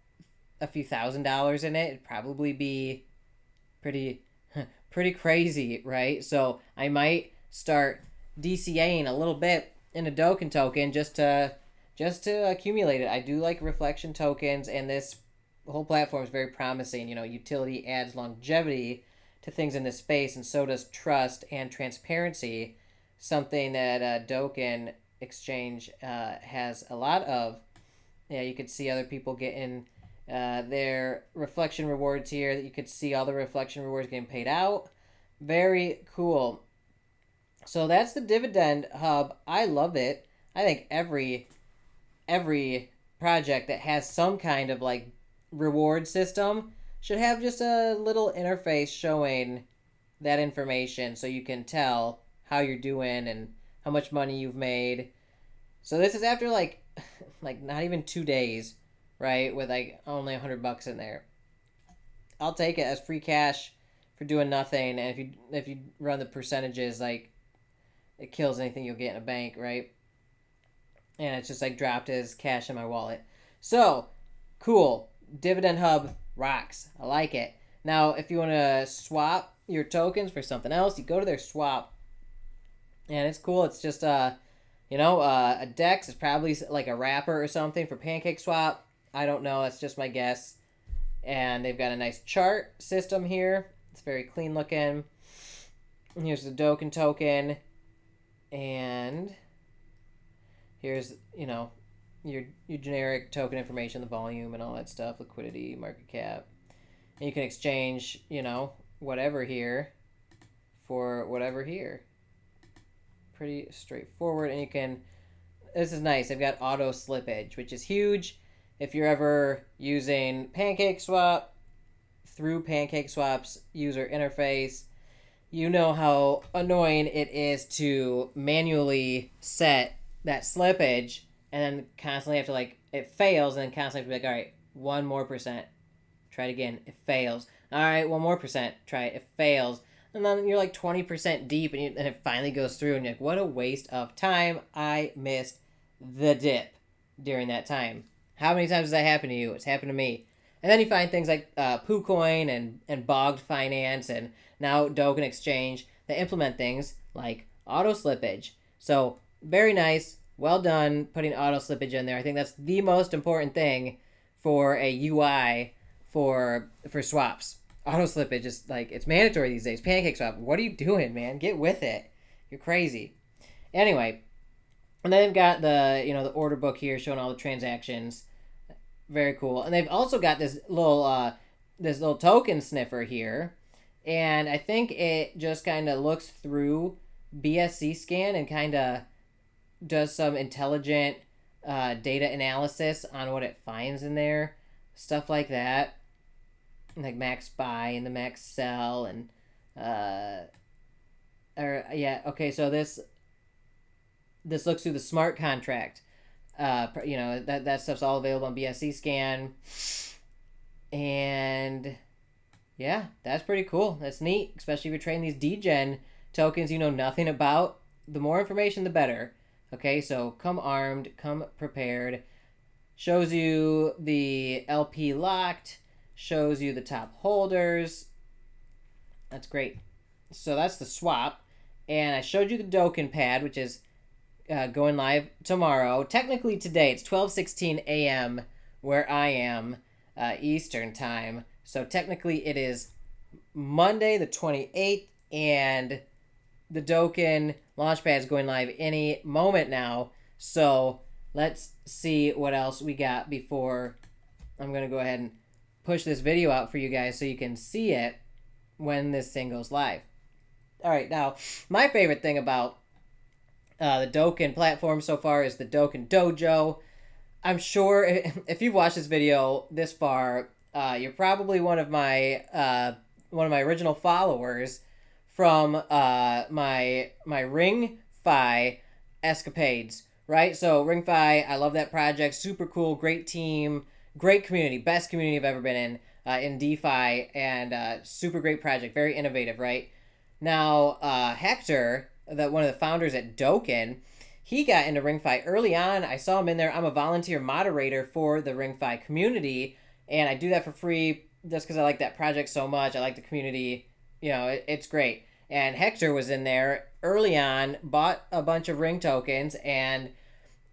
a few $1,000s in it, it'd probably be pretty crazy, right? So I might start DCAing a little bit in a Doken token just to accumulate it. I do like reflection tokens, and this whole platform is very promising. You know, utility adds longevity to things in this space, and so does trust and transparency, something that DoKEN Exchange has a lot of. Yeah, you could see other people getting their reflection rewards here. You could see all the reflection rewards getting paid out. Very cool. So that's the Dividend Hub. I love it. I think every project that has some kind of like reward system should have just a little interface showing that information so you can tell how you're doing and how much money you've made. So this is after like not even 2 days, right? With like only $100 in there. I'll take it as free cash for doing nothing. And if you run the percentages, like it kills anything you'll get in a bank, right? And it's just like dropped as cash in my wallet. So cool. Dividend Hub rocks. I like it. Now, if you want to swap your tokens for something else, you go to their swap, and it's cool. It's just a DEX is probably like a wrapper or something for PancakeSwap. I don't know. That's just my guess. And they've got a nice chart system here. It's very clean looking. Here's the Doken token, and here's your generic token information, the volume and all that stuff, liquidity, market cap. And you can exchange, whatever here for whatever here. Pretty straightforward. And this is nice. They've got auto slippage, which is huge. If you're ever using PancakeSwap through PancakeSwap's user interface, you know how annoying it is to manually set that slippage and then constantly have to it fails, and then constantly have to be like, all right, 1 more percent, try it again, it fails. All right, 1 more percent, try it, it fails. And then you're like 20% deep, and it finally goes through, and you're like, what a waste of time. I missed the dip during that time. How many times has that happened to you? It's happened to me. And then you find things like PooCoin and Bogged Finance, and now DoKEN Exchange that implement things like auto slippage. So very nice. Well done putting auto slippage in there. I think that's the most important thing for a UI for swaps. Auto slippage is it's mandatory these days. PancakeSwap, what are you doing, man? Get with it. You're crazy. Anyway, and then they've got the order book here showing all the transactions. Very cool. And they've also got this little token sniffer here, and I think it just kind of looks through BSC scan and kind of does some intelligent data analysis on what it finds in there, stuff like that, like max buy and the max sell, and so this looks through the smart contract. That stuff's all available on BSC scan, and yeah, that's pretty cool. That's neat, especially if you're trading these Degen tokens you know nothing about. the more information, the better. Okay, so come armed, come prepared. Shows you the LP locked, shows you the top holders. That's great. So that's the swap. And I showed you the DoKENPad, which is going live tomorrow. Technically today, it's 12:16 a.m. where I am, Eastern time. So technically it is Monday the 28th, and the DoKEN Launchpad is going live any moment now. So let's see what else we got before I'm going to go ahead and push this video out for you guys so you can see it when this thing goes live. All right, now, my favorite thing about the DoKEN platform so far is the DoKEN Dojo. I'm sure if you've watched this video this far, you're probably one of my original followers from my wRING escapades, right? So wRING, I love that project. Super cool, great team, great community, best community I've ever been in DeFi, and super great project, very innovative, right? Now, Hector, one of the founders at DoKEN, he got into wRING early on. I saw him in there. I'm a volunteer moderator for the wRING community, and I do that for free just because I like that project so much. I like the community. You know, it's great. And Hector was in there early on, bought a bunch of wRING tokens, and,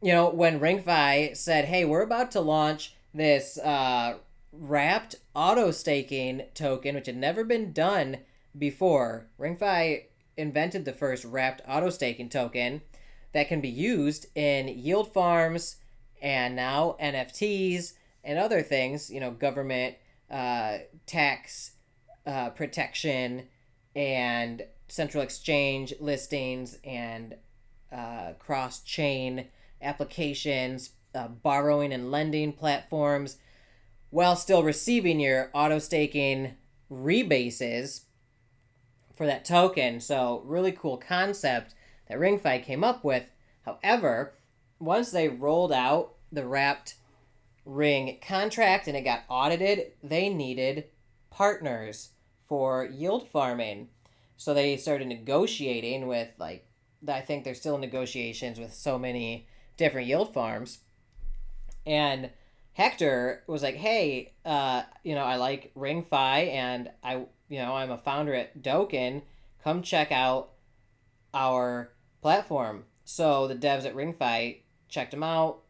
you know, when wRING said, hey, we're about to launch this wrapped auto-staking token, which had never been done before. wRING invented the first wrapped auto-staking token that can be used in yield farms and now NFTs and other things, you know, government tax protection and central exchange listings and cross-chain applications, borrowing and lending platforms, while still receiving your auto-staking rebases for that token. So really cool concept that wRING came up with. However, once they rolled out the wrapped wRING contract and it got audited, they needed partners for yield farming. So they started negotiating with, like, I think they're still in negotiations with so many different yield farms. And Hector was like, hey, you know, I like wRING and I'm a founder at DoKEN. Come check out our platform. So the devs at wRING checked them out,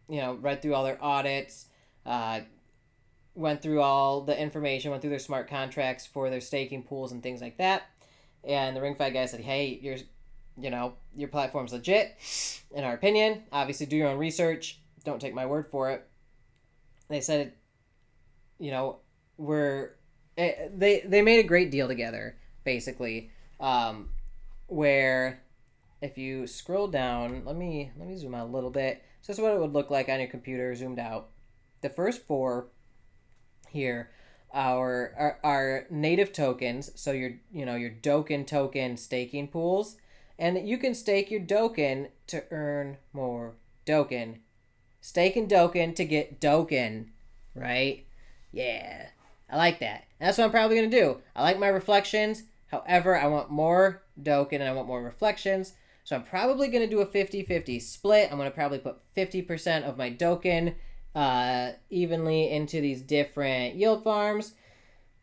you know, read through all their audits, went through all the information, went through their smart contracts for their staking pools and things like that. And the wRING guy said, hey, your platform's legit, in our opinion. Obviously, do your own research. Don't take my word for it. They said, you know, they made a great deal together, basically, where if you scroll down, let me zoom out a little bit. So this is what it would look like on your computer zoomed out. The first four here are native tokens. So your DoKEN token staking pools, and you can stake your DoKEN to earn more DoKEN. Stake in DoKEN to get DoKEN, right? Yeah, I like that. That's what I'm probably going to do. I like my reflections. However, I want more DoKEN and I want more reflections. So I'm probably going to do a 50-50 split. I'm going to probably put 50% of my DoKEN evenly into these different yield farms.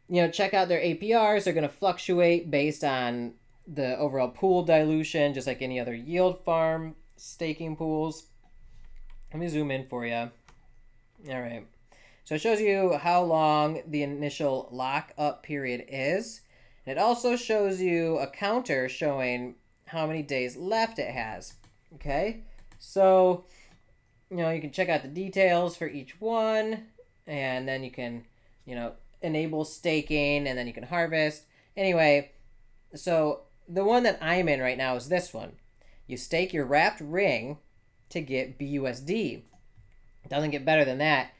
You know, check out their APRs. They're going to fluctuate based on the overall pool dilution, just like any other yield farm staking pools. Let me zoom in for you. All right. So it shows you how long the initial lockup period is. And it also shows you a counter showing how many days left it has. Okay. So, you know, you can check out the details for each one. And then you can, you know, enable staking and then you can harvest. Anyway, so the one that I'm in right now is this one. You stake your wrapped wRING to get BUSD. It doesn't get better than that.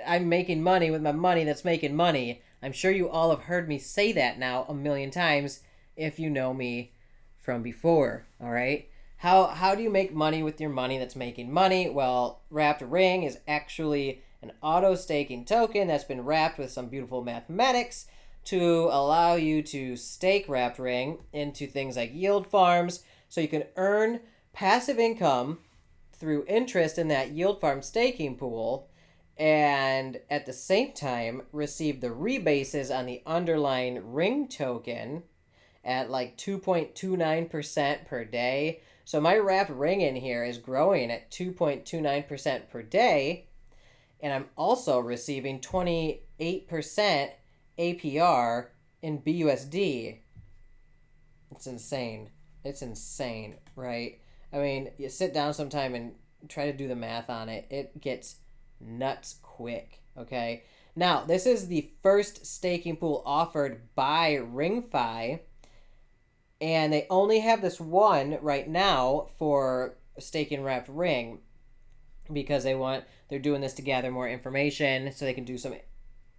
I'm making money with my money that's making money. I'm sure you all have heard me say that now a million times if you know me from before, all right? How do you make money with your money that's making money? Well, wrapped wRING is actually an auto-staking token that's been wrapped with some beautiful mathematics to allow you to stake wrapped wRING into things like yield farms So you can earn passive income through interest in that yield farm staking pool, and at the same time receive the rebases on the underlying wRING token at like 2.29% per day. So my wrapped wRING in here is growing at 2.29% per day, and I'm also receiving 28% APR in BUSD. It's insane. It's insane, right? I mean, you sit down sometime and try to do the math on it. It gets nuts quick, okay? Now, this is the first staking pool offered by wRINGFi, and they only have this one right now for staking wrapped wRING because they're doing this to gather more information so they can do some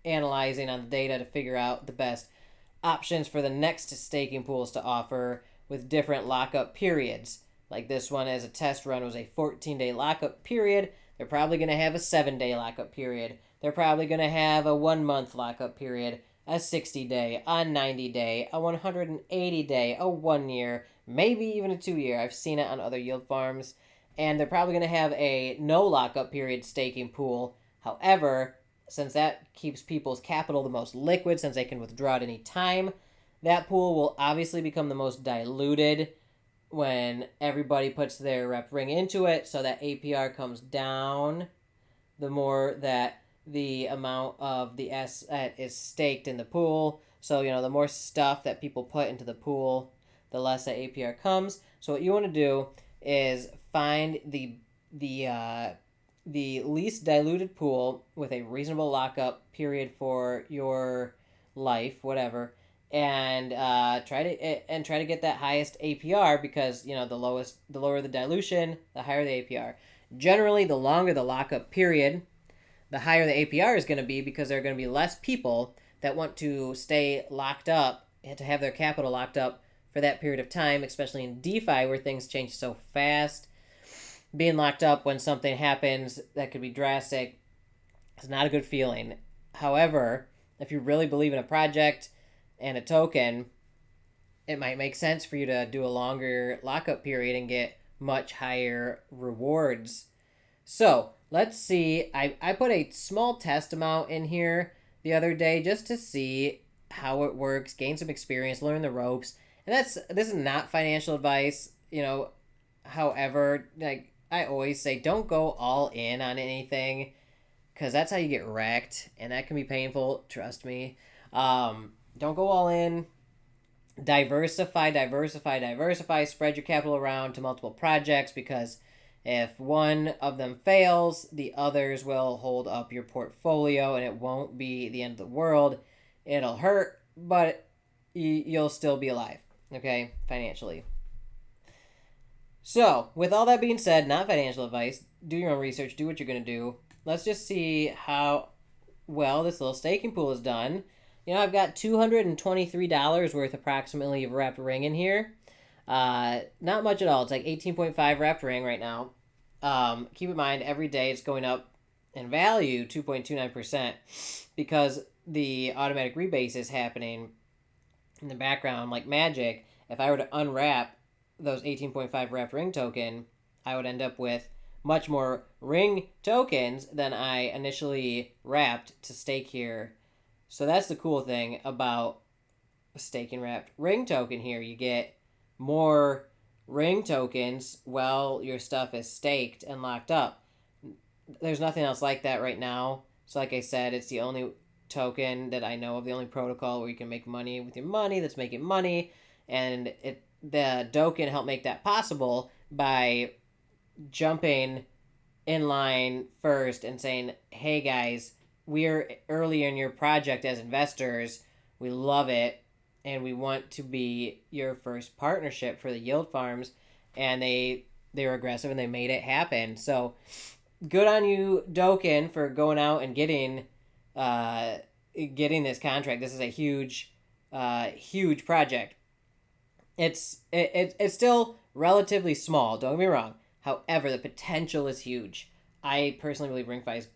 analyzing on the data to figure out the best options for the next staking pools to offer with different lockup periods. Like this one as a test run was a 14-day lockup period. They're probably going to have a 7-day lockup period. They're probably going to have a 1-month lockup period, a 60-day, a 90-day, a 180-day, a 1 year, maybe even a 2 year. I've seen it on other yield farms. And they're probably going to have a no lockup period staking pool. However, since that keeps people's capital the most liquid, since they can withdraw at any time, that pool will obviously become the most diluted when everybody puts their wrapped wRING into it, so that APR comes down the more that the amount of the asset is staked in the pool. So, the more stuff that people put into the pool, the less that APR comes. So what you want to do is find the least diluted pool with a reasonable lockup period for your life, whatever, and try to get that highest APR because the lower the dilution, the higher the APR. Generally, the longer the lockup period, the higher the APR is going to be because there are going to be less people that want to stay locked up and to have their capital locked up for that period of time, especially in DeFi where things change so fast. Being locked up when something happens that could be drastic is not a good feeling. However, if you really believe in a project and a token, it might make sense for you to do a longer lockup period and get much higher rewards. So let's see. I put a small test amount in here the other day just to see how it works, gain some experience, learn the ropes. And this is not financial advice, However, like I always say, don't go all in on anything because that's how you get wrecked, and that can be painful. Trust me. Don't go all in. Diversify. Spread your capital around to multiple projects because if one of them fails, the others will hold up your portfolio, and it won't be the end of the world. It'll hurt, but you'll still be alive, okay, financially. So, with all that being said, not financial advice, do your own research, do what you're going to do. Let's just see how well this little staking pool is done. I've got $223 worth approximately of wrapped wRING in here. Not much at all. It's like 18.5 wrapped wRING right now. Keep in mind, every day it's going up in value 2.29% because the automatic rebase is happening in the background like magic. If I were to unwrap those 18.5 wrapped wRING token, I would end up with much more wRING tokens than I initially wrapped to stake here. So that's the cool thing about staking wrapped wRING token here. You get more wRING tokens while your stuff is staked and locked up. There's nothing else like that right now. So like I said, it's the only token that I know of, the only protocol where you can make money with your money that's making money. And the DoKEN helped make that possible by jumping in line first and saying, hey guys, we're early in your project as investors. We love it. And we want to be your first partnership for the yield farms. And they were aggressive and they made it happen. So good on you, DoKEN, for going out and getting this contract. This is a huge project. It's still relatively small, don't get me wrong. However, the potential is huge. I personally believe wRINGFi is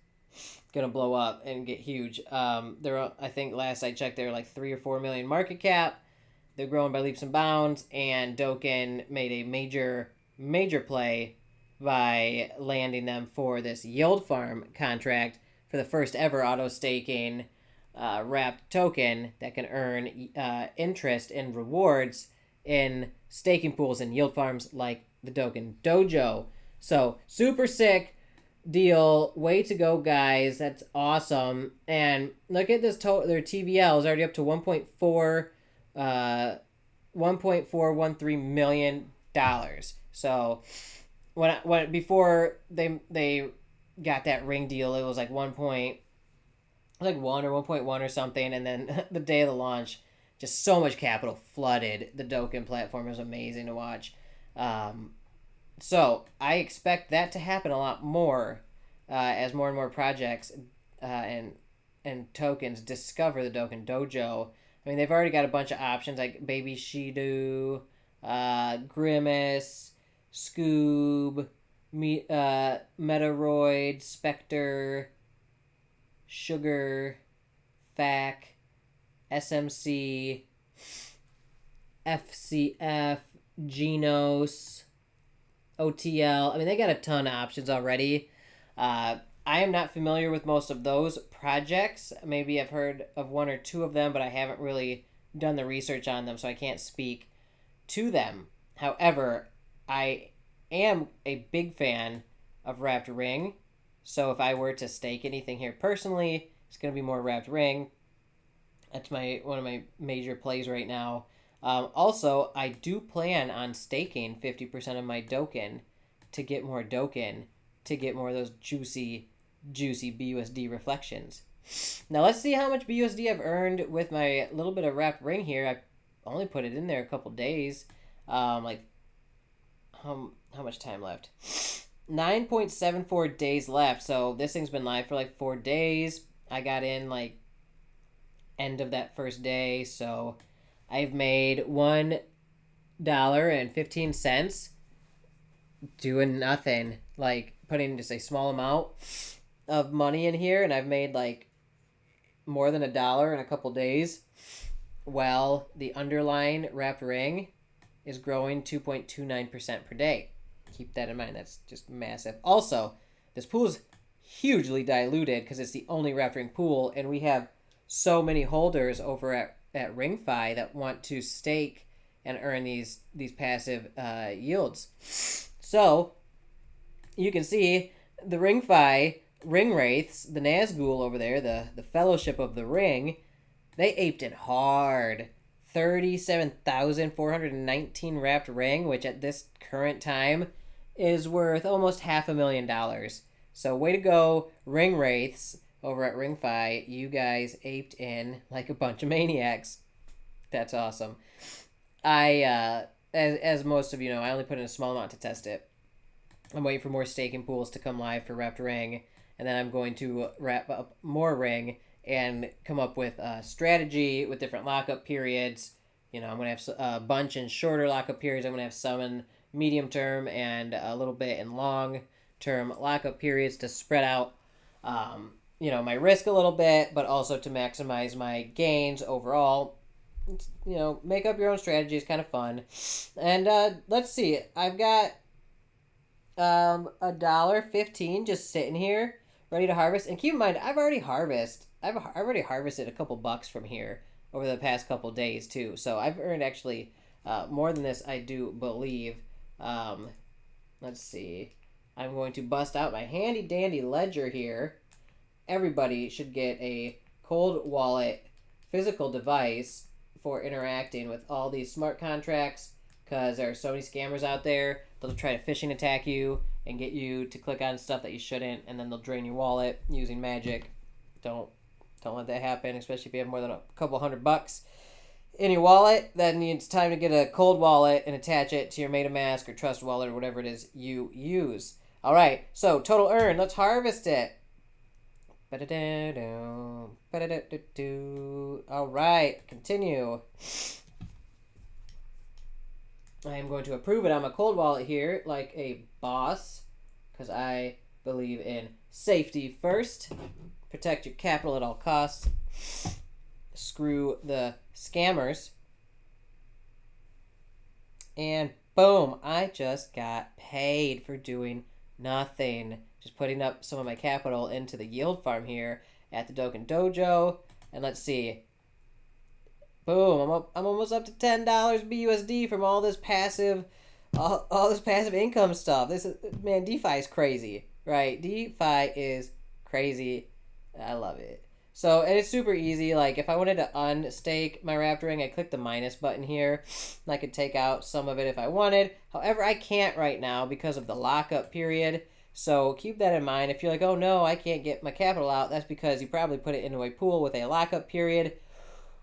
gonna blow up and get huge. I think last I checked, they were like 3 or 4 million market cap. they're growing by leaps and bounds, and Doken made a major play by landing them for this yield farm contract for the first ever auto staking wrapped token that can earn interest and rewards in staking pools and yield farms like the DoKEN Dojo. So super sick deal. Way to go, guys. That's awesome. And look at this their TVL is already up to 1.413 million dollars. So when before they got that ring deal, it was like 1 or 1.1 or something, and then the day of the launch, just so much capital flooded the DoKEN platform. It was amazing to watch. So I expect that to happen a lot more as more and more projects and tokens discover the DoKEN Dojo. I mean, they've already got a bunch of options like Baby Shido, Grimace, Scoob, Metaroid, Spectre, Sugar, FAC, SMC, FCF, Genos, OTL. I mean, they got a ton of options already. I am not familiar with most of those projects. Maybe I've heard of one or two of them, but I haven't really done the research on them, so I can't speak to them. However, I am a big fan of wraptRING, so if I were to stake anything here personally, it's going to be more wraptRING. That's one of my major plays right now. Also, I do plan on staking 50% of my DoKEN to get more DoKEN, to get more of those juicy BUSD reflections. Now let's see how much BUSD I've earned with my little bit of wraptRING here. I only put it in there a couple days. Like how much time left? 9.74 days left. So this thing's been live for like 4 days. I got in like end of that first day, so I've made $1.15 doing nothing, like putting just a small amount of money in here, and I've made like more than $1 in a couple days. Well, the underlying wraptRING is growing 2.29% per day. Keep that in mind. That's just massive. Also, this pool is hugely diluted because it's the only wraptRING pool, and we have so many holders over at RingFi that want to stake and earn these passive yields. So you can see the RingFi ring wraiths, the Nazgul over there, the Fellowship of the Ring, they aped it hard. 37,419 wraptRING, which at this current time is worth almost $500,000. So way to go, ring wraiths over at RingFi. You guys aped in like a bunch of maniacs. That's awesome. I as most of you know, I only put in a small amount to test it. I'm waiting for more staking pools to come live for wraptRING, and then I'm going to wrap up more ring and come up with a strategy with different lockup periods. You know, I'm going to have a bunch in shorter lockup periods. I'm going to have some in medium term and a little bit in long term lockup periods to spread out, you know, my risk a little bit, but also to maximize my gains overall. You know, make up your own strategy is kind of fun. And let's see, I've got $1.15 just sitting here ready to harvest. And keep in mind, I've already harvested a couple bucks from here over the past couple days too. So I've earned actually more than this, I do believe. Let's see. I'm going to bust out my handy dandy ledger here. Everybody should get a cold wallet physical device for interacting with all these smart contracts, because there are so many scammers out there. They'll try to phishing attack you and get you to click on stuff that you shouldn't, and then they'll drain your wallet using magic. Don't let that happen, especially if you have more than a couple $100 in your wallet. Then it's time to get a cold wallet and attach it to your MetaMask or Trust wallet or whatever it is you use. All right, so total earn. Let's harvest it. All right, continue. I am going to approve it on my cold wallet here like a boss, because I believe in safety first. Protect your capital at all costs. Screw the scammers. And boom, I just got paid for doing nothing. Just putting up some of my capital into the yield farm here at the DoKEN Dojo. And let's see. Boom, I'm almost up to $10 BUSD from all this passive this passive income stuff. Man, DeFi is crazy, right? DeFi is crazy. I love it. So, and it's super easy. Like, if I wanted to unstake my wrapWRING, I click the minus button here. And I could take out some of it if I wanted. However, I can't right now because of the lockup period. So, keep that in mind. If you're like, oh no, I can't get my capital out, that's because you probably put it into a pool with a lockup period.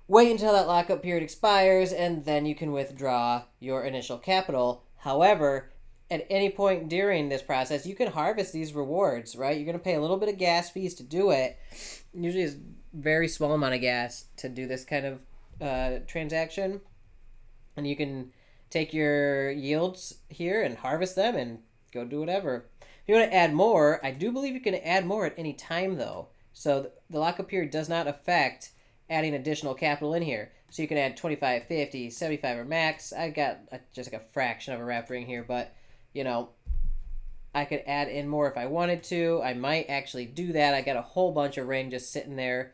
Wait until that lockup period expires, and then you can withdraw your initial capital. However, at any point during this process, you can harvest these rewards, right? You're going to pay a little bit of gas fees to do it. Usually it's a very small amount of gas to do this kind of transaction. And you can take your yields here and harvest them and go do whatever. If you want to add more, I do believe you can add more at any time, though. So the lockup period does not affect adding additional capital in here. So you can add 25, 50, 75 or max. I got just like a fraction of a wrapWRING here, but you know, I could add in more if I wanted to. I might actually do that. I got a whole bunch of ring just sitting there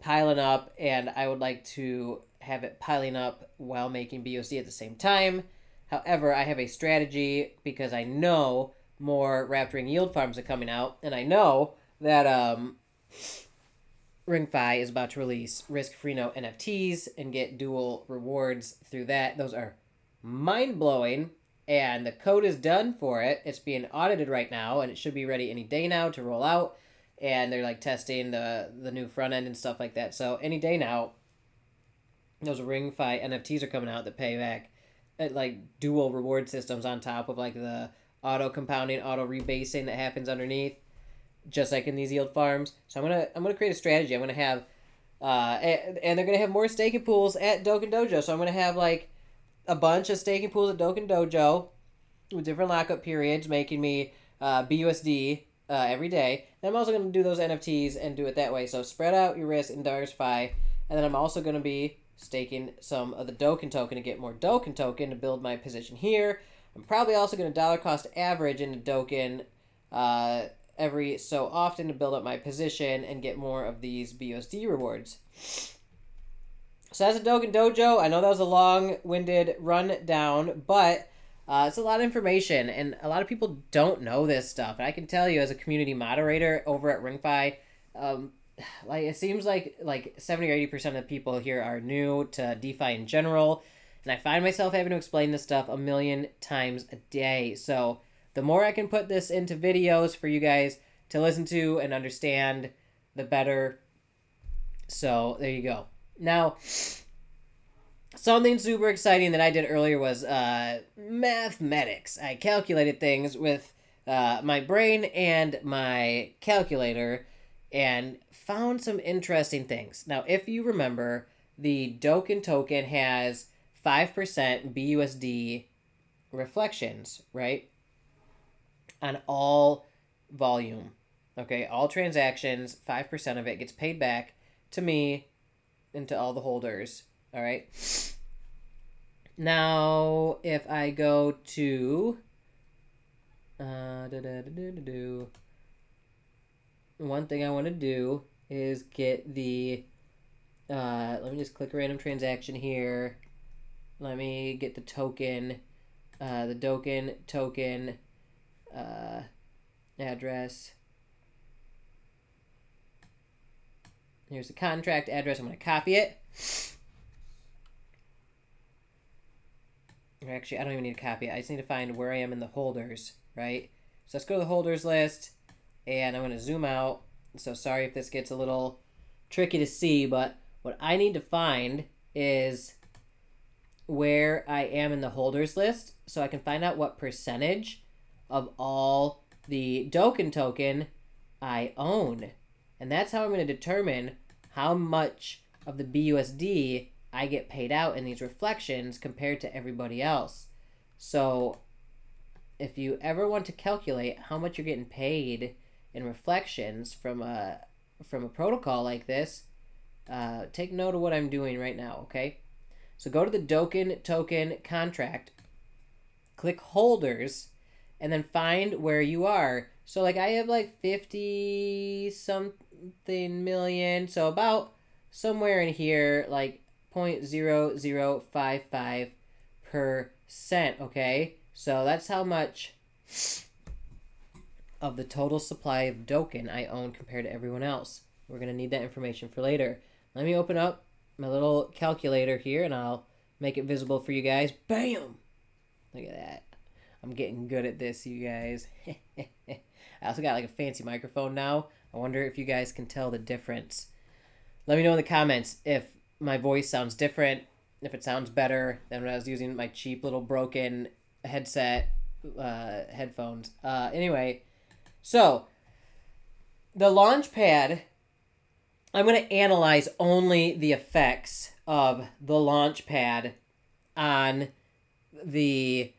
piling up, and I would like to have it piling up while making BUSD at the same time. However, I have a strategy because I know more wrapWRING yield farms are coming out, and I know that RingFi is about to release risk-free note NFTs and get dual rewards through that. Those are mind-blowing, and the code is done for it. It's being audited right now, and it should be ready any day now to roll out. And they're like testing the new front end and stuff like that. So any day now, those RingFi NFTs are coming out that pay back at like dual reward systems on top of like the auto compounding, auto rebasing that happens underneath, just like in these yield farms. So I'm gonna create a strategy. I'm gonna have and they're gonna have more staking pools at DoKEN Dojo. So I'm gonna have like a bunch of staking pools at DoKEN Dojo with different lockup periods, making me BUSD every day. And I'm also gonna do those NFTs and do it that way. So spread out your risk and diversify. And then I'm also gonna be staking some of the DoKEN token to get more DoKEN token to build my position here. I'm probably also gonna dollar cost average into DoKEN every so often to build up my position and get more of these BUSD rewards. So that's a DoKEN Dojo. I know that was a long-winded rundown, but it's a lot of information, and a lot of people don't know this stuff. And I can tell you as a community moderator over at RingFi, like it seems like 70 or 80% of the people here are new to DeFi in general, and I find myself having to explain this stuff a million times a day. So the more I can put this into videos for you guys to listen to and understand, the better. So there you go. Now, something super exciting that I did earlier was mathematics. I calculated things with my brain and my calculator and found some interesting things. Now, if you remember, the DoKEN token has 5% BUSD reflections, right? On all volume. Okay, all transactions, 5% of it gets paid back to me and to all the holders. All right. Now, if I go to one thing I want to do is get the let me just click random transaction here. Let me get the token, the DoKEN token address. Here's the contract address. I'm going to copy it. Actually, I don't even need to copy it. I just need to find where I am in the holders, right? So let's go to the holders list, and I'm going to zoom out. So sorry if this gets a little tricky to see, but what I need to find is where I am in the holders list so I can find out what percentage of all the DoKEN token I own. And that's how I'm going to determine how much of the BUSD I get paid out in these reflections compared to everybody else. So if you ever want to calculate how much you're getting paid in reflections from a protocol like this, take note of what I'm doing right now, okay? So go to the DoKEN token contract, click holders, and then find where you are. So like I have like 50 something million, so about somewhere in here, like 0.0055%, okay? So that's how much of the total supply of DoKEN I own compared to everyone else. We're going to need that information for later. Let me open up my little calculator here, and I'll make it visible for you guys. Bam! Look at that. I'm getting good at this, you guys. I also got like a fancy microphone now. I wonder if you guys can tell the difference. Let me know in the comments if my voice sounds different, if it sounds better than when I was using my cheap little broken headset headphones. Anyway, so the Launchpad, I'm going to analyze only the effects of the Launchpad on the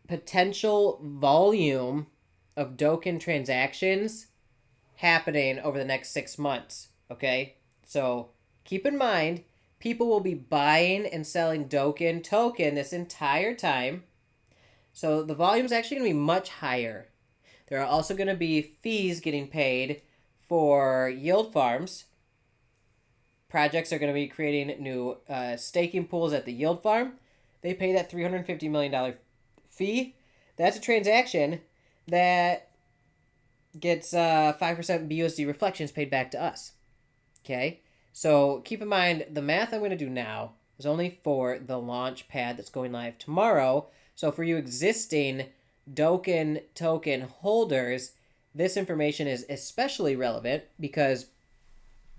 potential volume of DoKEN transactions happening over the next 6 months, okay? So keep in mind, people will be buying and selling DoKEN token this entire time. So the volume is actually going to be much higher. There are also going to be fees getting paid for yield farms. Projects are going to be creating new staking pools at the yield farm. They pay that $350 million fee. That's a transaction that gets 5% BUSD reflections paid back to us. Okay? So keep in mind, the math I'm going to do now is only for the Launchpad that's going live tomorrow. So for you existing DoKEN token holders, this information is especially relevant because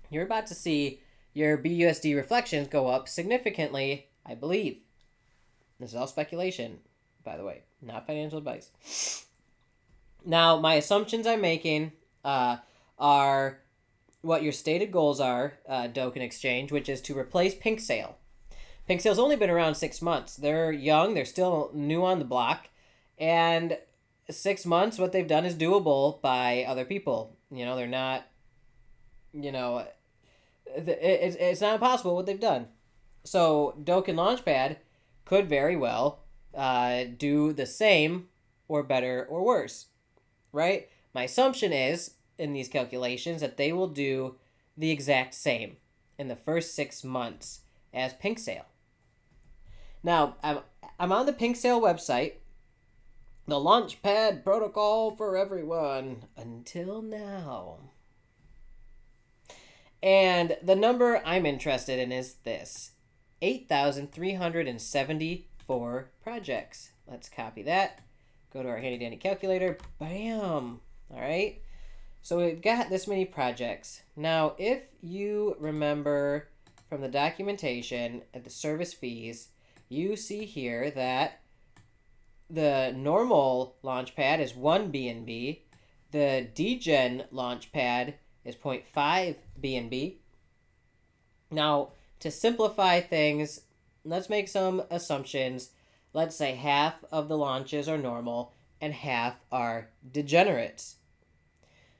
you're about to see your BUSD reflections go up significantly, I believe. This is all speculation, by the way, not financial advice. Now, my assumptions I'm making are what your stated goals are, DoKEN Exchange, which is to replace Pink Sale. Pink Sale's only been around 6 months. They're young, they're still new on the block, and 6 months, what they've done is doable by other people. You know, they're not, you know, it's not impossible what they've done. So DoKEN Launchpad could very well do the same or better or worse, right? My assumption is, in these calculations, that they will do the exact same in the first 6 months as Pink Sale. Now, I'm on the Pink Sale website, the Launchpad protocol for everyone, until now. And the number I'm interested in is this: 8,374 projects. Let's copy that. Go to our handy dandy calculator. Bam! All right. So we've got this many projects. Now, if you remember from the documentation at the service fees, you see here that the normal Launchpad is 1 BNB. The Degen Launchpad is 0.5 BNB. Now, to simplify things, let's make some assumptions. Let's say half of the launches are normal and half are degenerates.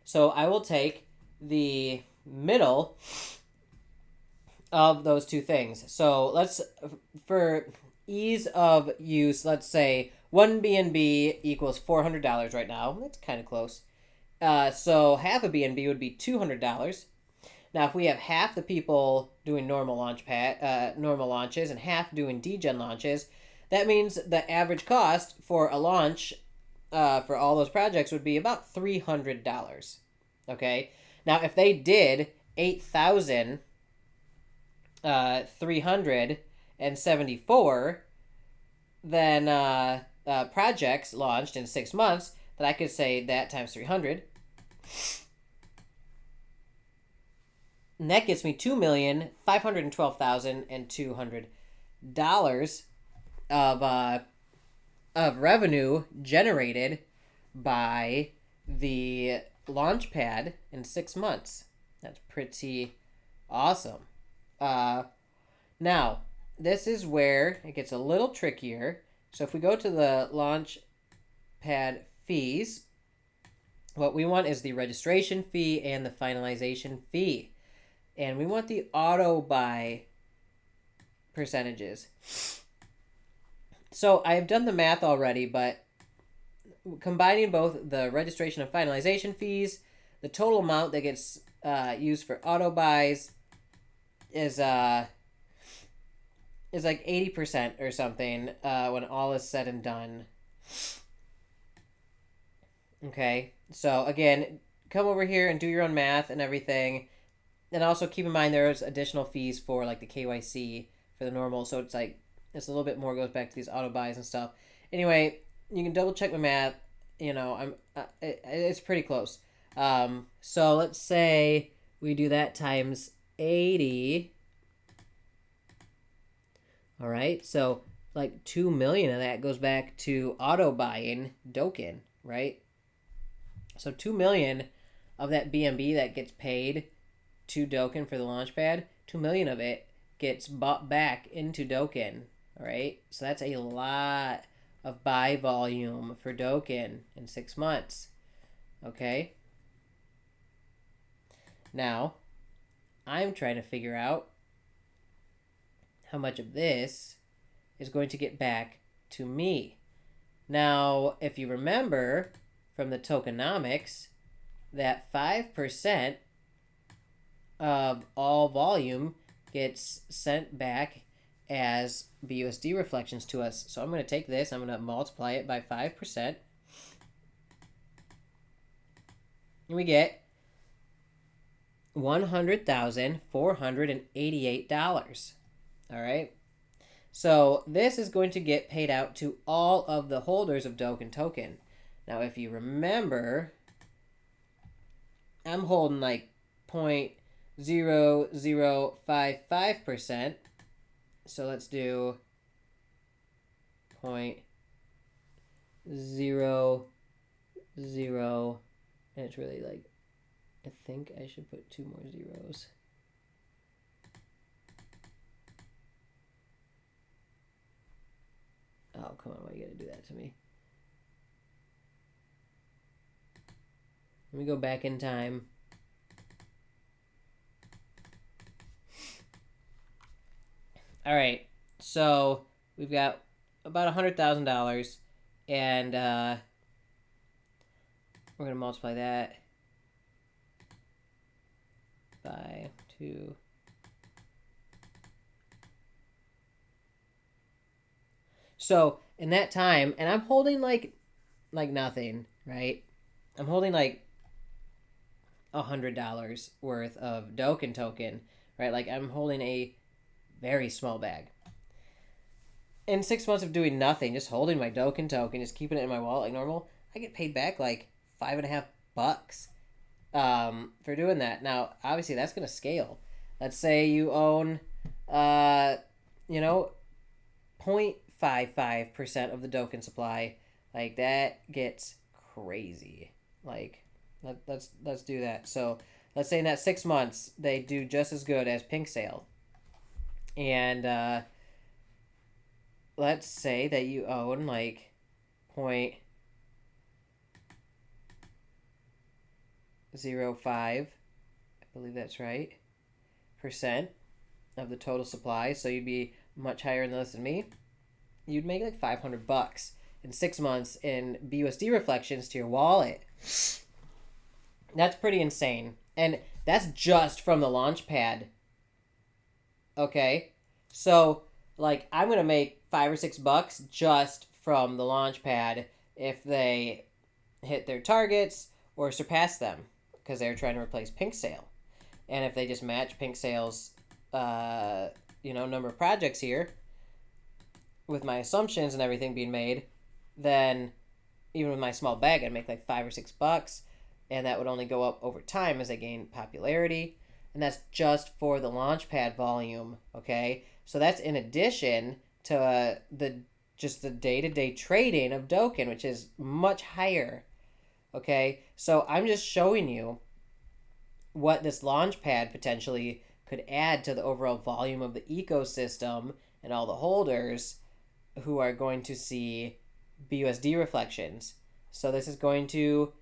So I will take the middle of those two things. So let's, for ease of use, let's say 1 BNB equals $400 right now. That's kind of close. So half a BNB would be $200. Now, if we have half the people doing normal launches and half doing Degen launches, that means the average cost for a launch for all those projects would be about $300. Okay? Now, if they did 8,374, then projects launched in 6 months, then I could say that times 300. And that gets me $2,512,200 of revenue generated by the Launchpad in 6 months. That's pretty awesome. Now, this is where it gets a little trickier. So if we go to the Launchpad fees, what we want is the registration fee and the finalization fee. And we want the auto buy percentages. So I have done the math already, but combining both the registration and finalization fees, the total amount that gets used for auto buys is like 80% or something when all is said and done. Okay, so again, come over here and do your own math and everything. And also keep in mind there's additional fees for like the KYC for the normal. So it's like, it's a little bit more, goes back to these auto buys and stuff. Anyway, you can double check my math. You know, it's pretty close. So let's say we do that times 80. All right, so like 2 million of that goes back to auto buying DoKEN, right? So 2 million of that BNB that gets paid to DoKEN for the Launchpad, 2 million of it gets bought back into DoKEN, all right? So that's a lot of buy volume for DoKEN in 6 months, okay? Now, I'm trying to figure out how much of this is going to get back to me. Now, if you remember from the tokenomics, that 5% of all volume gets sent back as BUSD reflections to us. So I'm going to take this, I'm going to multiply it by 5%. And we get $100,488. All right. So this is going to get paid out to all of the holders of DoKEN token. Now, if you remember, I'm holding like 0.0055%. So let's do 0.00, and it's really like, I think I should put 2 more zeros. Oh, come on, why you gotta do that to me? Let me go back in time. All right, so we've got about $100,000, and we're gonna multiply that by 2. So in that time, and I'm holding like nothing, right? I'm holding like $100 worth of DoKEN token, right? Like I'm holding a very small bag. In 6 months of doing nothing, just holding my DoKEN token, just keeping it in my wallet like normal, I get paid back like $5.50 for doing that. Now, obviously, that's gonna scale. Let's say you own, 0.55% of the DoKEN supply. Like that gets crazy. Like, let's do that. So let's say in that 6 months they do just as good as Pink Sale. And let's say that you own like 0.05, I believe that's right, percent of the total supply. So you'd be much higher in the list than me. You'd make like $500 in 6 months in BUSD reflections to your wallet. That's pretty insane. And that's just from the Launchpad. Okay? So, like, I'm going to make $5 or $6 just from the Launchpad if they hit their targets or surpass them, because they're trying to replace Pink Sale. And if they just match Pink Sale's, number of projects here, with my assumptions and everything being made, then even with my small bag, I'd make like $5 or $6, and that would only go up over time as I gain popularity. And that's just for the Launchpad volume, okay? So that's in addition to the day-to-day trading of DoKEN, which is much higher, okay? So I'm just showing you what this Launchpad potentially could add to the overall volume of the ecosystem and all the holders who are going to see BUSD reflections. So this is going to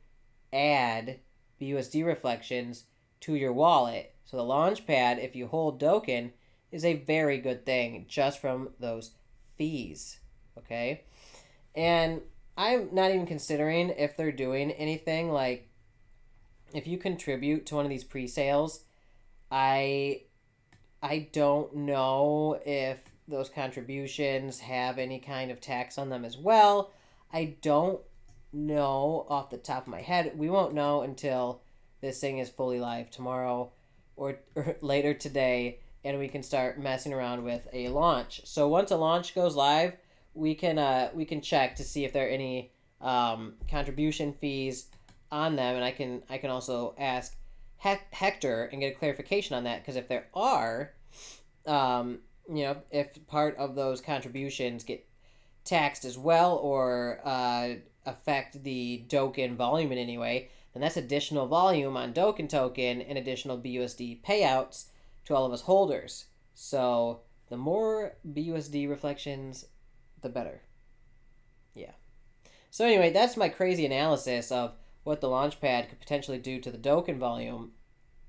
add BUSD reflections to your wallet. So the Launchpad, if you hold DoKEN, is a very good thing just from those fees. Okay, and I'm not even considering if they're doing anything like if you contribute to one of these pre-sales. I I don't know if those contributions have any kind of tax on them as well. I don't know off the top of my head. We won't know until this thing is fully live tomorrow or later today, and we can start messing around with a launch. So once a launch goes live, we can check to see if there are any contribution fees on them, and I can also ask Hector and get a clarification on that, because if there are, if part of those contributions get taxed as well, or affect the DoKEN volume in any way, then that's additional volume on DoKEN token and additional BUSD payouts to all of us holders. So the more BUSD reflections, the better. Yeah. So anyway, that's my crazy analysis of what the Launchpad could potentially do to the DoKEN volume.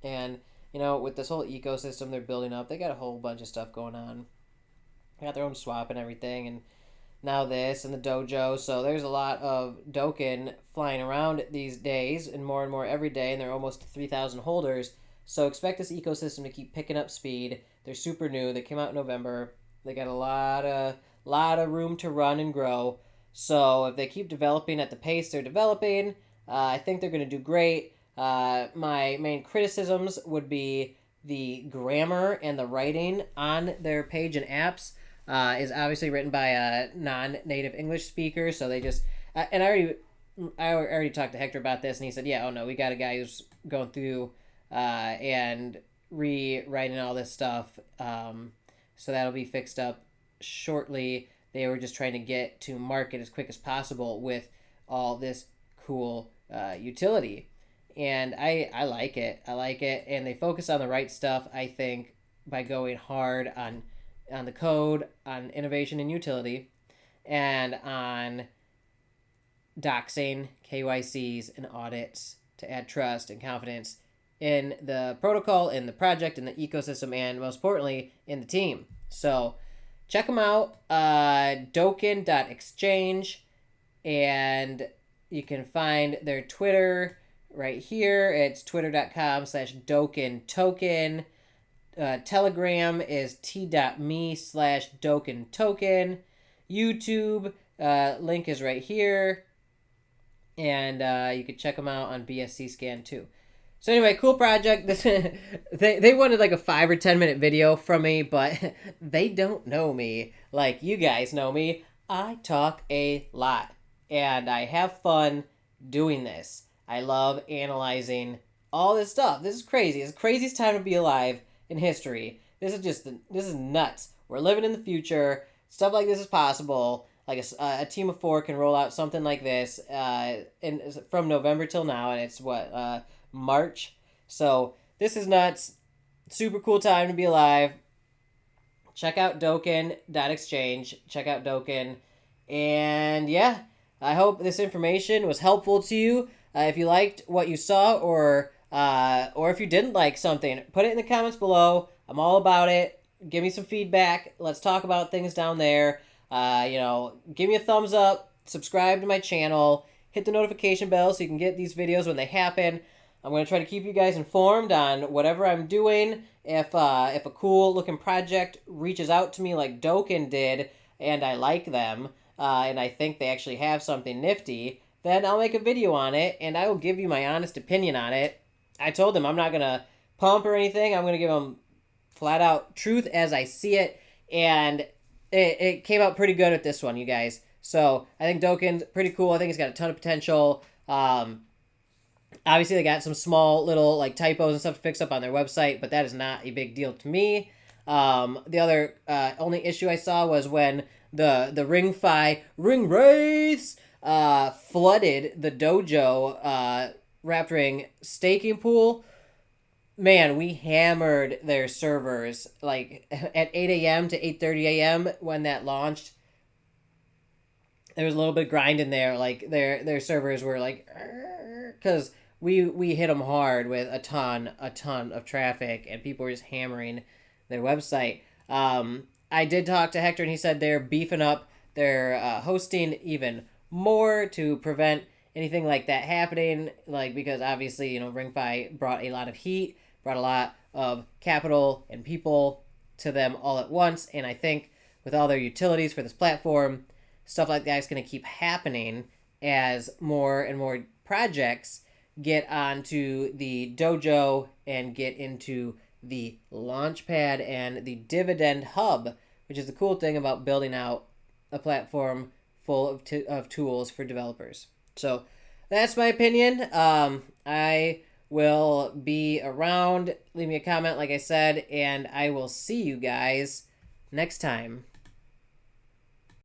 And, with this whole ecosystem they're building up, they got a whole bunch of stuff going on. They got their own swap and everything, and now this and the dojo. So there's a lot of DoKEN flying around these days, and more every day, and they're almost 3,000 holders. So expect this ecosystem to keep picking up speed. They're super new. They came out in November. They got a lot of room to run and grow. So if they keep developing at the pace they're developing, I think they're going to do great. My main criticisms would be the grammar and the writing on their page and apps is obviously written by a non-native English speaker. So they just and I already talked to Hector about this, and he said, "Yeah, oh no, we got a guy who's going through and rewriting all this stuff. So that'll be fixed up shortly. They were just trying to get to market as quick as possible with all this cool utility." And I like it. I like it. And they focus on the right stuff, I think, by going hard on the code, on innovation and utility, and on doxing, KYCs, and audits to add trust and confidence in the protocol, in the project, in the ecosystem, and most importantly, in the team. So check them out, DoKEN.exchange, and you can find their Twitter right here. It's twitter.com/DoKEN Telegram is t.me/DoKEN YouTube link is right here. And you can check them out on BSC Scan too. So anyway, cool project. This they wanted like a 5 or 10 minute video from me, but they don't know me like you guys know me. I talk a lot, and I have fun doing this. I love analyzing all this stuff. This is crazy. It's the craziest time to be alive in history. This is nuts. We're living in the future. Stuff like this is possible. Like a team of 4 can roll out something like this from November till now, and it's March. So this is nuts. Super cool time to be alive. Check out DoKEN.exchange. Check out DoKEN. And yeah, I hope this information was helpful to you. If you liked what you saw, or if you didn't like something, put it in the comments below. I'm all about it. Give me some feedback. Let's talk about things down there. Give me a thumbs up. Subscribe to my channel. Hit the notification bell so you can get these videos when they happen. I'm going to try to keep you guys informed on whatever I'm doing. If a cool looking project reaches out to me like DoKEN did, and I like them, and I think they actually have something nifty, then I'll make a video on it, and I will give you my honest opinion on it. I told them I'm not going to pump or anything. I'm going to give them flat out truth as I see it, and it came out pretty good with this one, you guys. So I think DoKEN's pretty cool. I think it's got a ton of potential. Obviously, they got some small little like typos and stuff to fix up on their website, but that is not a big deal to me. The other only issue I saw was when the wRING race flooded the dojo wRING staking pool. Man, we hammered their servers like at 8 a.m. to 8:30 a.m. when that launched. There was a little bit of grind in there. Like their servers were like, because we hit them hard with a ton of traffic, and people were just hammering their website. I did talk to Hector, and he said they're beefing up they're hosting even more to prevent anything like that happening, like, because obviously, you know, RingFi brought a lot of heat, brought a lot of capital and people to them all at once, and I think with all their utilities for this platform, stuff like that is going to keep happening as more and more projects get onto the dojo and get into the Launchpad and the Dividend Hub, which is the cool thing about building out a platform full of tools for developers. So that's my opinion. I will be around. Leave me a comment, like I said, and I will see you guys next time.